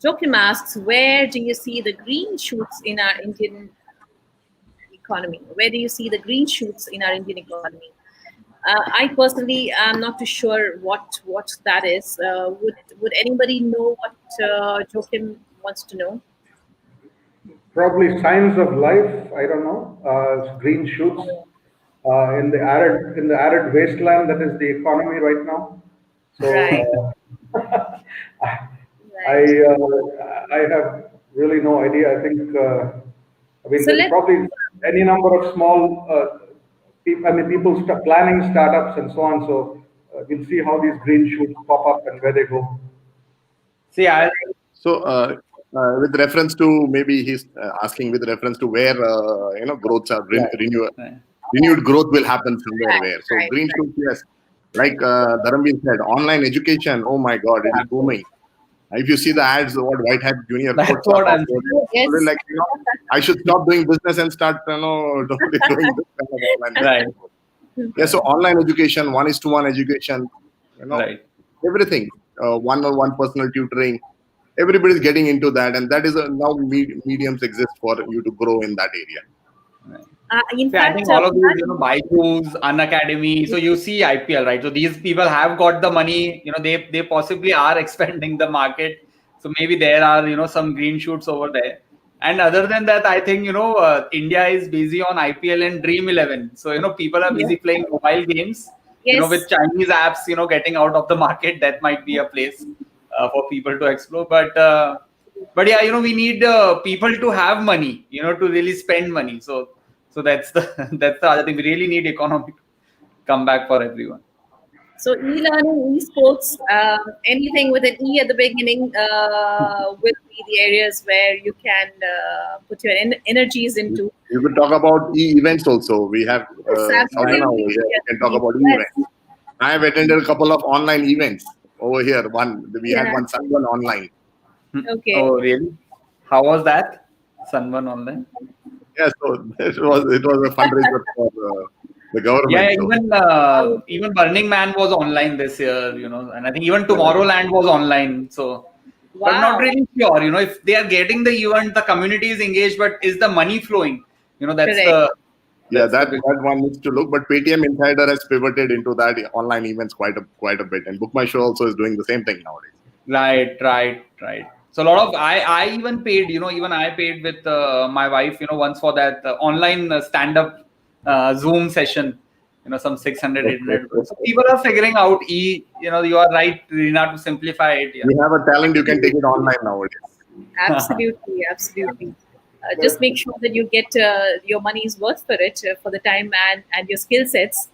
Joachim asks, where do you see the green shoots in our Indian economy? Where do you see the green shoots in our Indian economy? I personally am not too sure what that is. Would anybody know what Joachim wants to know? Probably signs of life. I don't know. Green shoots in the arid wasteland that is the economy right now. So Right. I have really no idea. I think there's probably any number of small people planning startups and so on. So we'll see how these green shoots pop up and where they go. See, with reference to, maybe he's asking with reference to where growths are renewed growth will happen somewhere where. So green shoots, yes, like Dharamveer said, online education. Oh my God, it is booming. If you see the ads, what White Hat Junior puts up, like I should stop doing business and start doing this kind of online. Right. Yeah, so online education, 1:1 education, everything, one-on-one personal tutoring. Everybody's getting into that, and that is now mediums exist for you to grow in that area. In fact, I think all of these, Byju's, Unacademy. So you see IPL, right? So these people have got the money. They possibly are expanding the market. So maybe there are some green shoots over there. And other than that, I think India is busy on IPL and Dream 11. So people are busy playing mobile games. With Chinese apps, getting out of the market. That might be a place for people to explore. But yeah, we need people to have money. To really spend money. So that's the other thing. We really need economy to come back for everyone. So e-learning, esports, anything with an E at the beginning will be the areas where you can put your energies into. You could talk about e-events also. We have we can talk about e-events. I have attended a couple of online events over here. We had one Sunburn online. Okay. Oh, really? How was that? Sunburn online? Yeah, so it was a fundraiser for the government. Yeah, even Burning Man was online this year, and I think even Tomorrowland was online. So but not Wow. really sure. If they are getting the event, the community is engaged, but is the money flowing? That's Correct. That one needs to look. But Paytm Insider has pivoted into that online events quite a bit, and Book My Show also is doing the same thing nowadays. Right. So a lot of I even paid. Even I paid with my wife. Once for that online stand-up Zoom session. Some 600, 800. So people are figuring out. You are right, Rina, to simplify it. Yeah. You have a talent, you can take it online nowadays. Absolutely. Just make sure that you get your money's worth for it, for the time and your skill sets.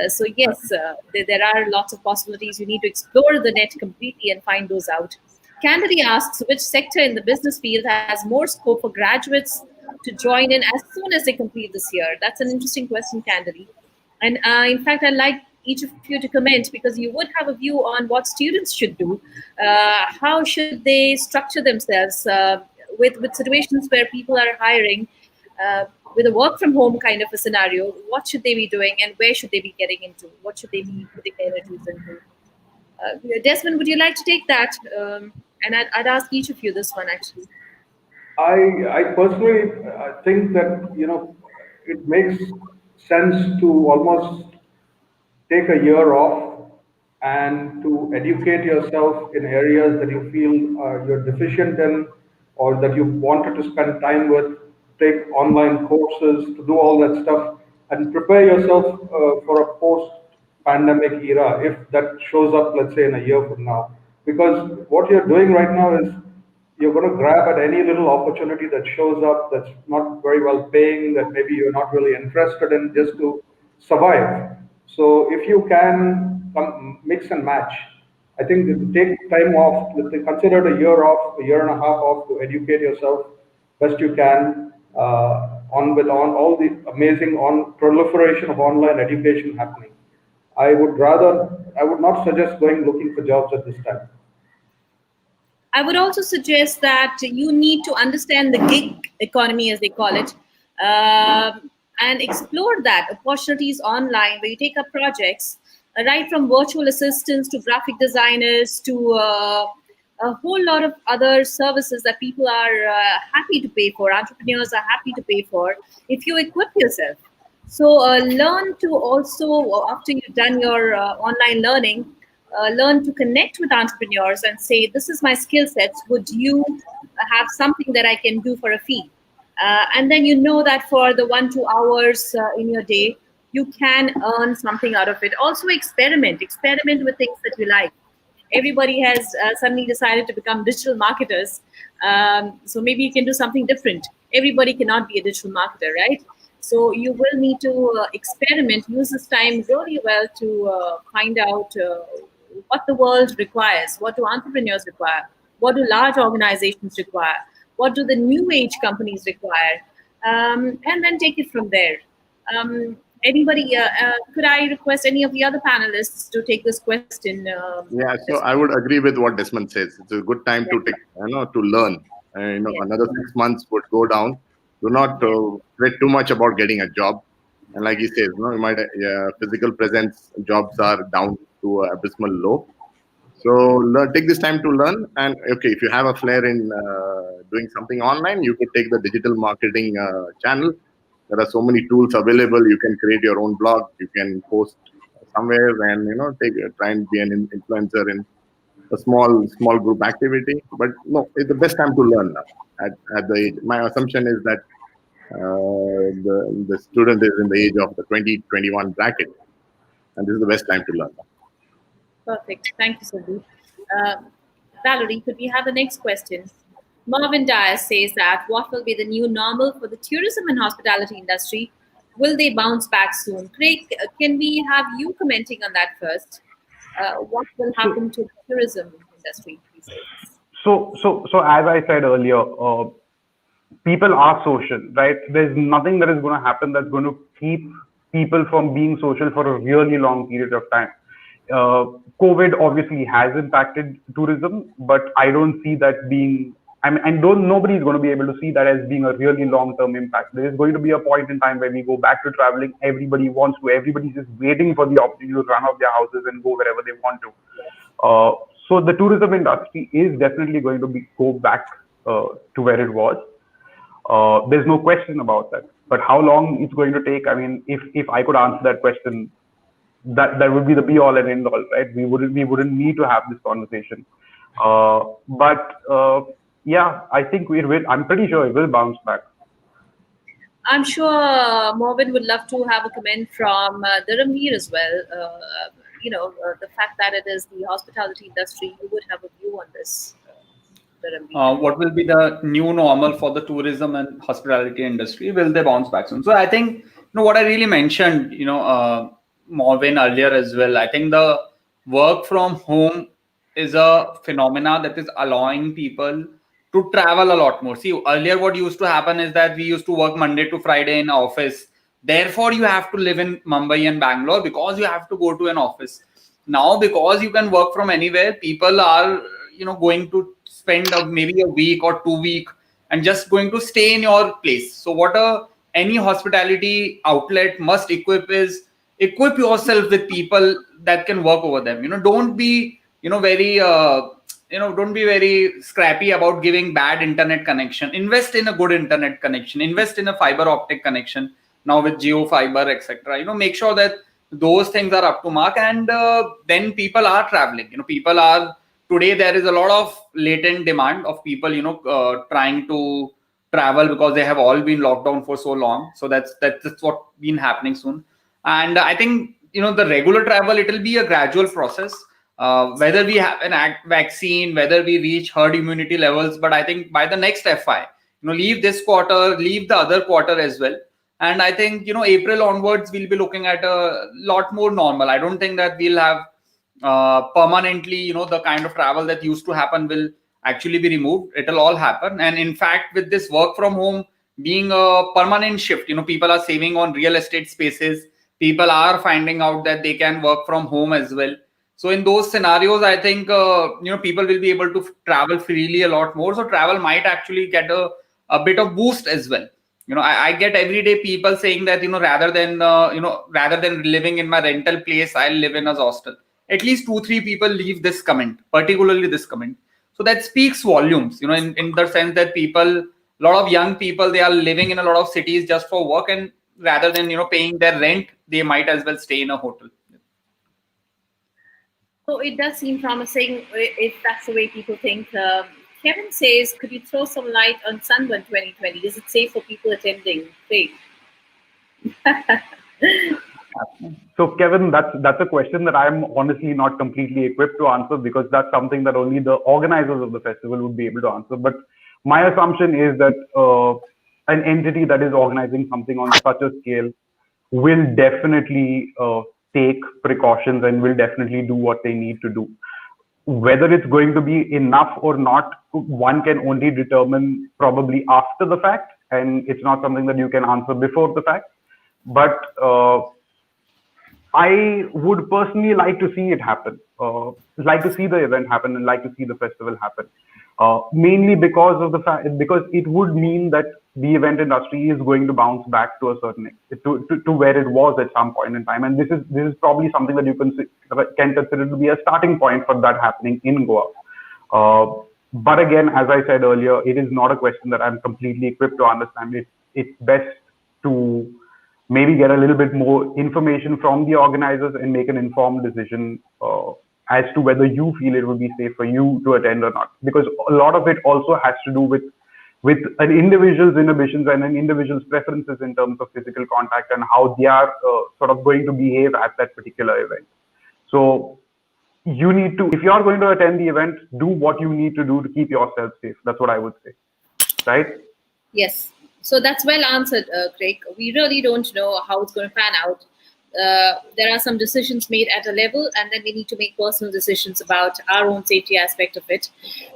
So yes, there are lots of possibilities. You need to explore the net completely and find those out. Canary asks, which sector in the business field has more scope for graduates to join in as soon as they complete this year? That's an interesting question, Canary. And in fact, I'd like each of you to comment, because you would have a view on what students should do. How should they structure themselves with situations where people are hiring, with a work from home kind of a scenario? What should they be doing, and where should they be getting into? What should they be putting their energies into? Desmond, would you like to take that? And I'd ask each of you this one, actually. I personally think that it makes sense to almost take a year off and to educate yourself in areas that you feel you're deficient in, or that you wanted to spend time with, take online courses, to do all that stuff and prepare yourself for a post-pandemic era, if that shows up, let's say, in a year from now. Because what you're doing right now is you're going to grab at any little opportunity that shows up that's not very well paying, that maybe you're not really interested in, just to survive. So if you can mix and match, I think take time off, consider a year off, a year and a half off to educate yourself best you can on all the amazing proliferation of online education happening. I would not suggest going looking for jobs at this time. I would also suggest that you need to understand the gig economy, as they call it, and explore that opportunities online where you take up projects, right from virtual assistants to graphic designers to a whole lot of other services that people are happy to pay for, entrepreneurs are happy to pay for, if you equip yourself. So learn to also, after you've done your online learning, learn to connect with entrepreneurs and say, this is my skill sets. Would you have something that I can do for a fee? And then you know that for the 1-2 hours in your day, you can earn something out of it. Also experiment with things that you like. Everybody has suddenly decided to become digital marketers. So maybe you can do something different. Everybody cannot be a digital marketer, right? So you will need to experiment, use this time really well to find out what the world requires, what do entrepreneurs require, what do large organizations require, what do the new age companies require, and then take it from there. Anybody, could I request any of the other panelists to take this question? Yeah, so I would agree with what Desmond says. It's a good time to take, to learn. Another 6 months would go down. Do not fret too much about getting a job. And like he says, you might physical presence jobs are down to abysmal low. So take this time to learn. And okay, if you have a flair in doing something online, you could take the digital marketing channel. There are so many tools available. You can create your own blog. You can post somewhere and try and be an influencer in a small group activity. But no, it's the best time to learn now. At the age, my assumption is that the student is in the age of the 20-21 bracket, and this is the best time to learn. Perfect. Thank you, Sadhu. Valerie, could we have the next question? Marvin Dyer says that what will be the new normal for the tourism and hospitality industry? Will they bounce back soon? Craig, can we have you commenting on that first? What will happen to the tourism industry these days? So as I said earlier, people are social, right? There's nothing that is going to happen that's going to keep people from being social for a really long period of time. COVID obviously has impacted tourism, but I don't see that being, nobody is going to be able to see that as being a really long-term impact. There is going to be a point in time where we go back to traveling. Everybody's just waiting for the opportunity to run off their houses and go wherever they want to. So the tourism industry is definitely going to go back to where it was. There's no question about that. But how long it's going to take? I mean, if I could answer that question, that would be the be all and end all, right? We wouldn't need to have this conversation. Yeah, I think we will. I'm pretty sure it will bounce back. I'm sure Morvin would love to have a comment from Dharamveer as well. The fact that it is the hospitality industry, you would have a view on this. What will be the new normal for the tourism and hospitality industry? Will they bounce back soon? So I think what I really mentioned, Morvin earlier as well. I think the work from home is a phenomena that is allowing people to travel a lot more. See, earlier what used to happen is that we used to work Monday to Friday in office. Therefore, you have to live in Mumbai and Bangalore because you have to go to an office. Now, because you can work from anywhere, people are going to spend maybe a week or 2 week and just going to stay in your place. So what any hospitality outlet must equip is equip yourself with people that can work over them. Don't be very don't be very scrappy about giving bad internet connection. Invest in a good internet connection. Invest in a fiber optic connection now with Geo Fiber, etc. Make sure that those things are up to mark, and then people are traveling. People are today. There is a lot of latent demand of people trying to travel because they have all been locked down for so long. So that's what been happening soon. And I think the regular travel, it will be a gradual process. Whether we have an vaccine, whether we reach herd immunity levels, but I think by the next FY, leave this quarter, leave the other quarter as well. And I think, April onwards, we'll be looking at a lot more normal. I don't think that we'll have permanently, the kind of travel that used to happen will actually be removed. It'll all happen. And in fact, with this work from home being a permanent shift, people are saving on real estate spaces. People are finding out that they can work from home as well. So in those scenarios, I think, people will be able to travel freely a lot more. So travel might actually get a bit of boost as well. I get everyday people saying that, rather than living in my rental place, I'll live in a hostel. At least 2-3 people leave this comment, particularly this comment. So that speaks volumes, in the sense that a lot of young people, they are living in a lot of cities just for work, and rather than, paying their rent, they might as well stay in a hotel. So it does seem promising if that's the way people think. Kevin says, could you throw some light on Sunburn 2020? Is it safe for people attending? Great. So Kevin, that's a question that I'm honestly not completely equipped to answer, because that's something that only the organizers of the festival would be able to answer. But my assumption is that an entity that is organizing something on such a scale will definitely take precautions and will definitely do what they need to do. Whether it's going to be enough or not, one can only determine probably after the fact, and it's not something that you can answer before the fact. But I would personally like to see it happen, like to see the event happen, and like to see the festival happen. Mainly because of the fact, because it would mean that the event industry is going to bounce back to a certain to where it was at some point in time, and this is probably something that you can consider to be a starting point for that happening in Goa. But again, as I said earlier, it is not a question that I'm completely equipped to understand. It's best to maybe get a little bit more information from the organizers and make an informed decision as to whether you feel it would be safe for you to attend or not. Because a lot of it also has to do with an individual's inhibitions and an individual's preferences in terms of physical contact and how they are sort of going to behave at that particular event. So you need to, if you are going to attend the event, do what you need to do to keep yourself safe. That's what I would say, right? Yes. So that's well answered, Craig. We really don't know how it's going to pan out. There are some decisions made at a level, and then we need to make personal decisions about our own safety aspect of it.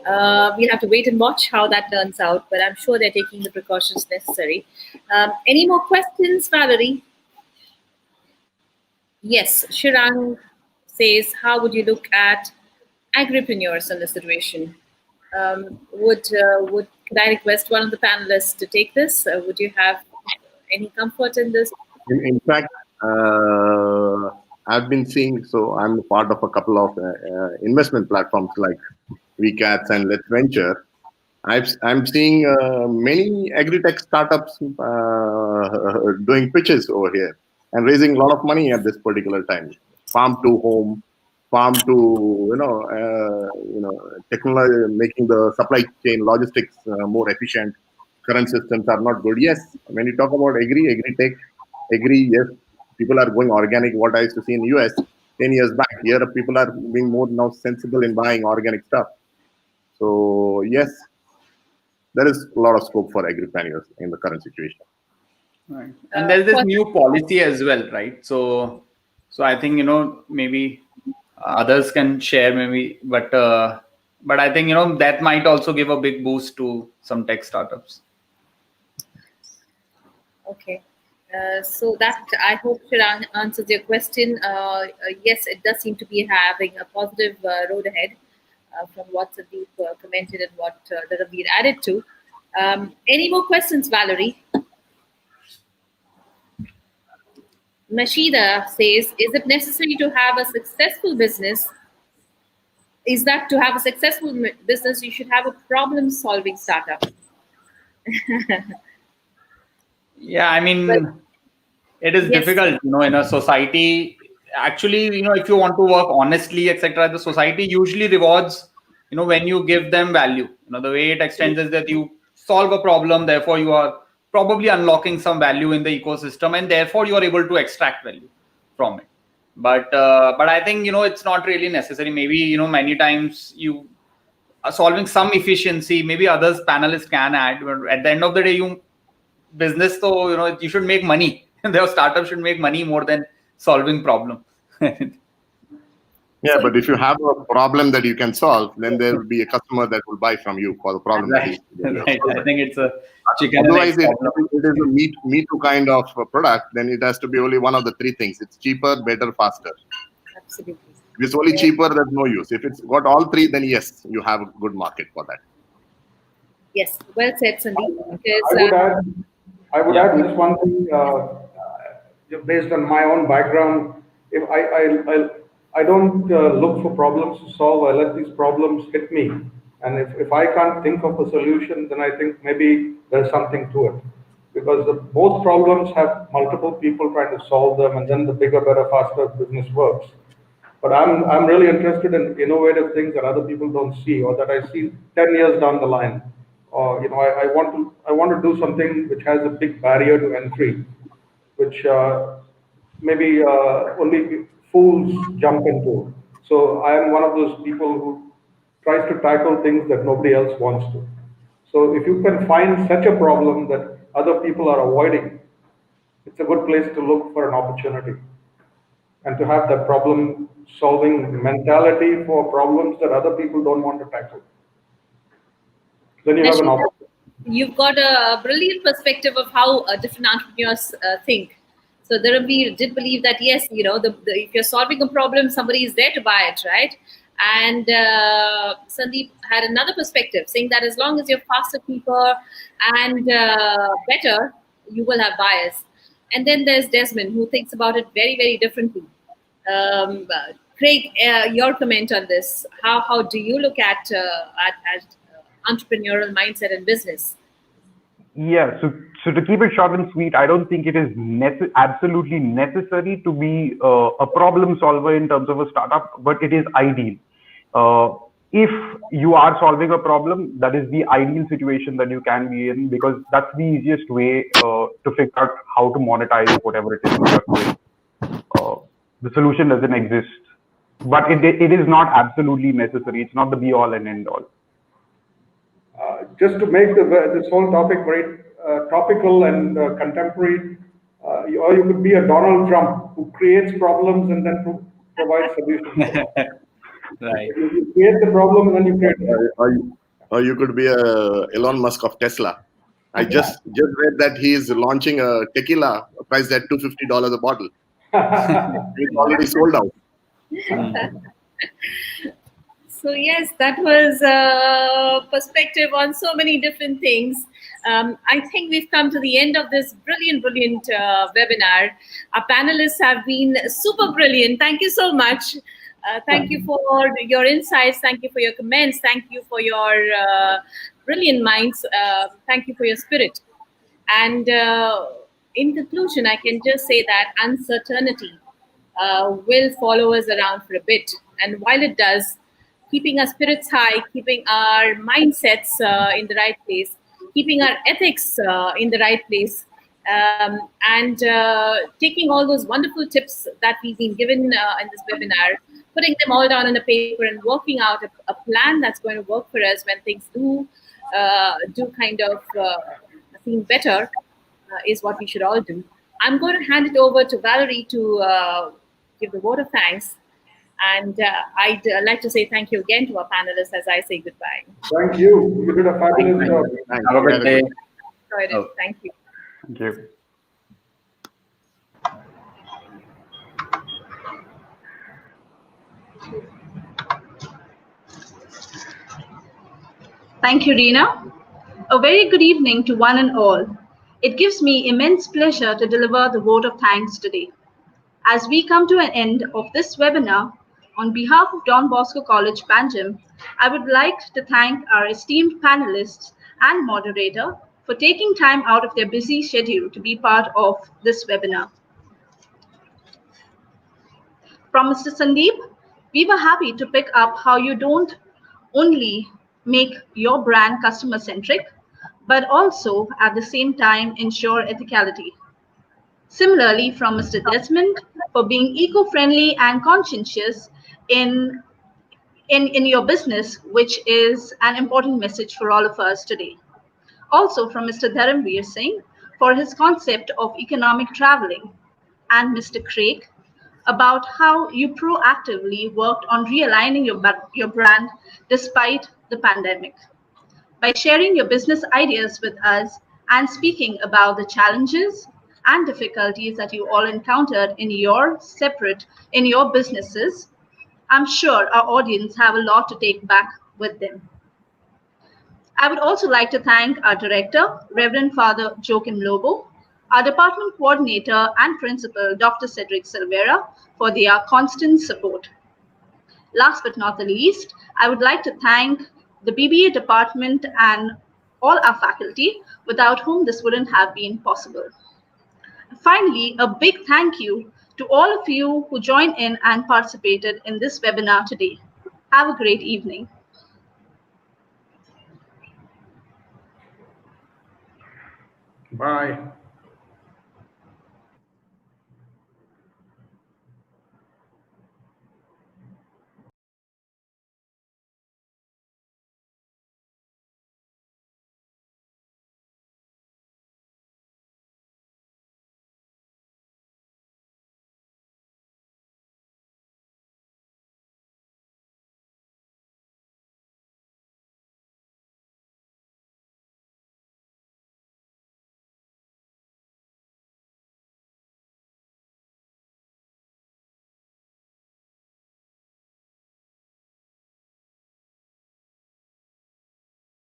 We'll have to wait and watch how that turns out, but I'm sure they're taking the precautions necessary. Any more questions, Valerie? Yes, Shirang says, how would you look at agripreneurs in this situation? Could I request one of the panelists to take this? Would you have any comfort in this? In fact, I've been seeing, so I'm part of a couple of investment platforms like VCats and Let's Venture. I'm seeing many agri-tech startups doing pitches over here and raising a lot of money at this particular time. Farm to home, farm to technology, making the supply chain logistics more efficient. Current systems are not good. Yes, when you talk about agri-tech, yes, people are going organic. What I used to see in the US 10 years back, here people are being more now sensible in buying organic stuff. So yes, there is a lot of scope for agripreneurs in the current situation. Right. And there's this new policy as well, right? So I think, maybe others can share maybe, but I think, that might also give a big boost to some tech startups. Okay. So that, I hope, should answers your question. Yes, it does seem to be having a positive road ahead from what Sandeep commented and what Ravi added to. Any more questions, Valerie? Mashida says, is it necessary to have a successful business? Is that to have a successful business, you should have a problem-solving startup? Yeah, I mean, it is difficult, in a society. Actually, if you want to work honestly, etc., the society usually rewards, when you give them value. The way it extends is that you solve a problem, therefore you are probably unlocking some value in the ecosystem, and therefore you are able to extract value from it. But I think, it's not really necessary. Maybe, many times you are solving some efficiency, maybe others panelists can add, but at the end of the day, business, so you should make money. Their startup should make money more than solving problem. Yeah, but if you have a problem that you can solve, then there will be a customer that will buy from you for the problem. Right. Right. I think it's a chicken. Otherwise, if it is a me too kind of product, then it has to be only one of the three things. It's cheaper, better, faster. Absolutely. If it's only cheaper, there's no use. If it's got all three, then yes, you have a good market for that. Yes, well said, Sandeep. I would add this one thing, based on my own background. If I don't look for problems to solve, I let these problems hit me. And if I can't think of a solution, then I think maybe there's something to it. Because both problems have multiple people trying to solve them, and then the bigger, better, faster business works. But I'm really interested in innovative things that other people don't see, or that I see 10 years down the line. Or I want to do something which has a big barrier to entry, which maybe only fools jump into. So I am one of those people who tries to tackle things that nobody else wants to. So if you can find such a problem that other people are avoiding, it's a good place to look for an opportunity and to have that problem solving mentality for problems that other people don't want to tackle. Then you have an opportunity. You've got a brilliant perspective of how different entrepreneurs think. So we did believe that, yes, if you're solving a problem, somebody is there to buy it, right? And Sandeep had another perspective, saying that as long as you're faster, cheaper, and better, you will have buyers. And then there's Desmond, who thinks about it very, very differently. Craig, your comment on this. How do you look at entrepreneurial mindset in business? Yeah, so to keep it short and sweet, I don't think it is absolutely necessary to be a problem solver in terms of a startup, but it is ideal. If you are solving a problem, that is the ideal situation that you can be in, because that's the easiest way to figure out how to monetize whatever it is you're doing. The solution doesn't exist, but it is not absolutely necessary. It's not the be all and end all. Just to make this whole topic very topical and contemporary, or you could be a Donald Trump who creates problems and then provides solutions. Right. You create the problem and then you create. Or you could be a Elon Musk of Tesla. I just read that he is launching a tequila priced at $250 a bottle. It's already sold out. So yes, that was a perspective on so many different things. I think we've come to the end of this brilliant webinar. Our panelists have been super brilliant. Thank you so much. Thank you for your insights. Thank you for your comments. Thank you for your brilliant minds. Thank you for your spirit. And in conclusion, I can just say that uncertainty will follow us around for a bit. And while it does, keeping our spirits high, keeping our mindsets in the right place, keeping our ethics in the right place, and taking all those wonderful tips that we've been given in this webinar, putting them all down on a paper and working out a plan that's going to work for us when things do kind of seem better is what we should all do. I'm going to hand it over to Valerie to give the vote of thanks. And I'd like to say thank you again to our panelists as I say goodbye. Thank you. You did a fabulous job. Have a good day. Thank you. Thank you. Thank you, Reena. A very good evening to one and all. It gives me immense pleasure to deliver the vote of thanks today. As we come to an end of this webinar, on behalf of Don Bosco College, Panjim, I would like to thank our esteemed panelists and moderator for taking time out of their busy schedule to be part of this webinar. From Mr. Sandeep, we were happy to pick up how you don't only make your brand customer-centric, but also at the same time ensure ethicality. Similarly, from Mr. Desmond, for being eco-friendly and conscientious in your business, which is an important message for all of us today. Also from Mr. Dharamveer Singh, for his concept of economic traveling, and Mr. Craig, about how you proactively worked on realigning your brand despite the pandemic. By sharing your business ideas with us and speaking about the challenges and difficulties that you all encountered in your businesses, I'm sure our audience have a lot to take back with them. I would also like to thank our director, Reverend Father Joachim Lobo, our department coordinator and principal, Dr. Cedric Silvera, for their constant support. Last but not the least, I would like to thank the BBA department and all our faculty, without whom this wouldn't have been possible. Finally, a big thank you to all of you who joined in and participated in this webinar today. Have a great evening. Bye.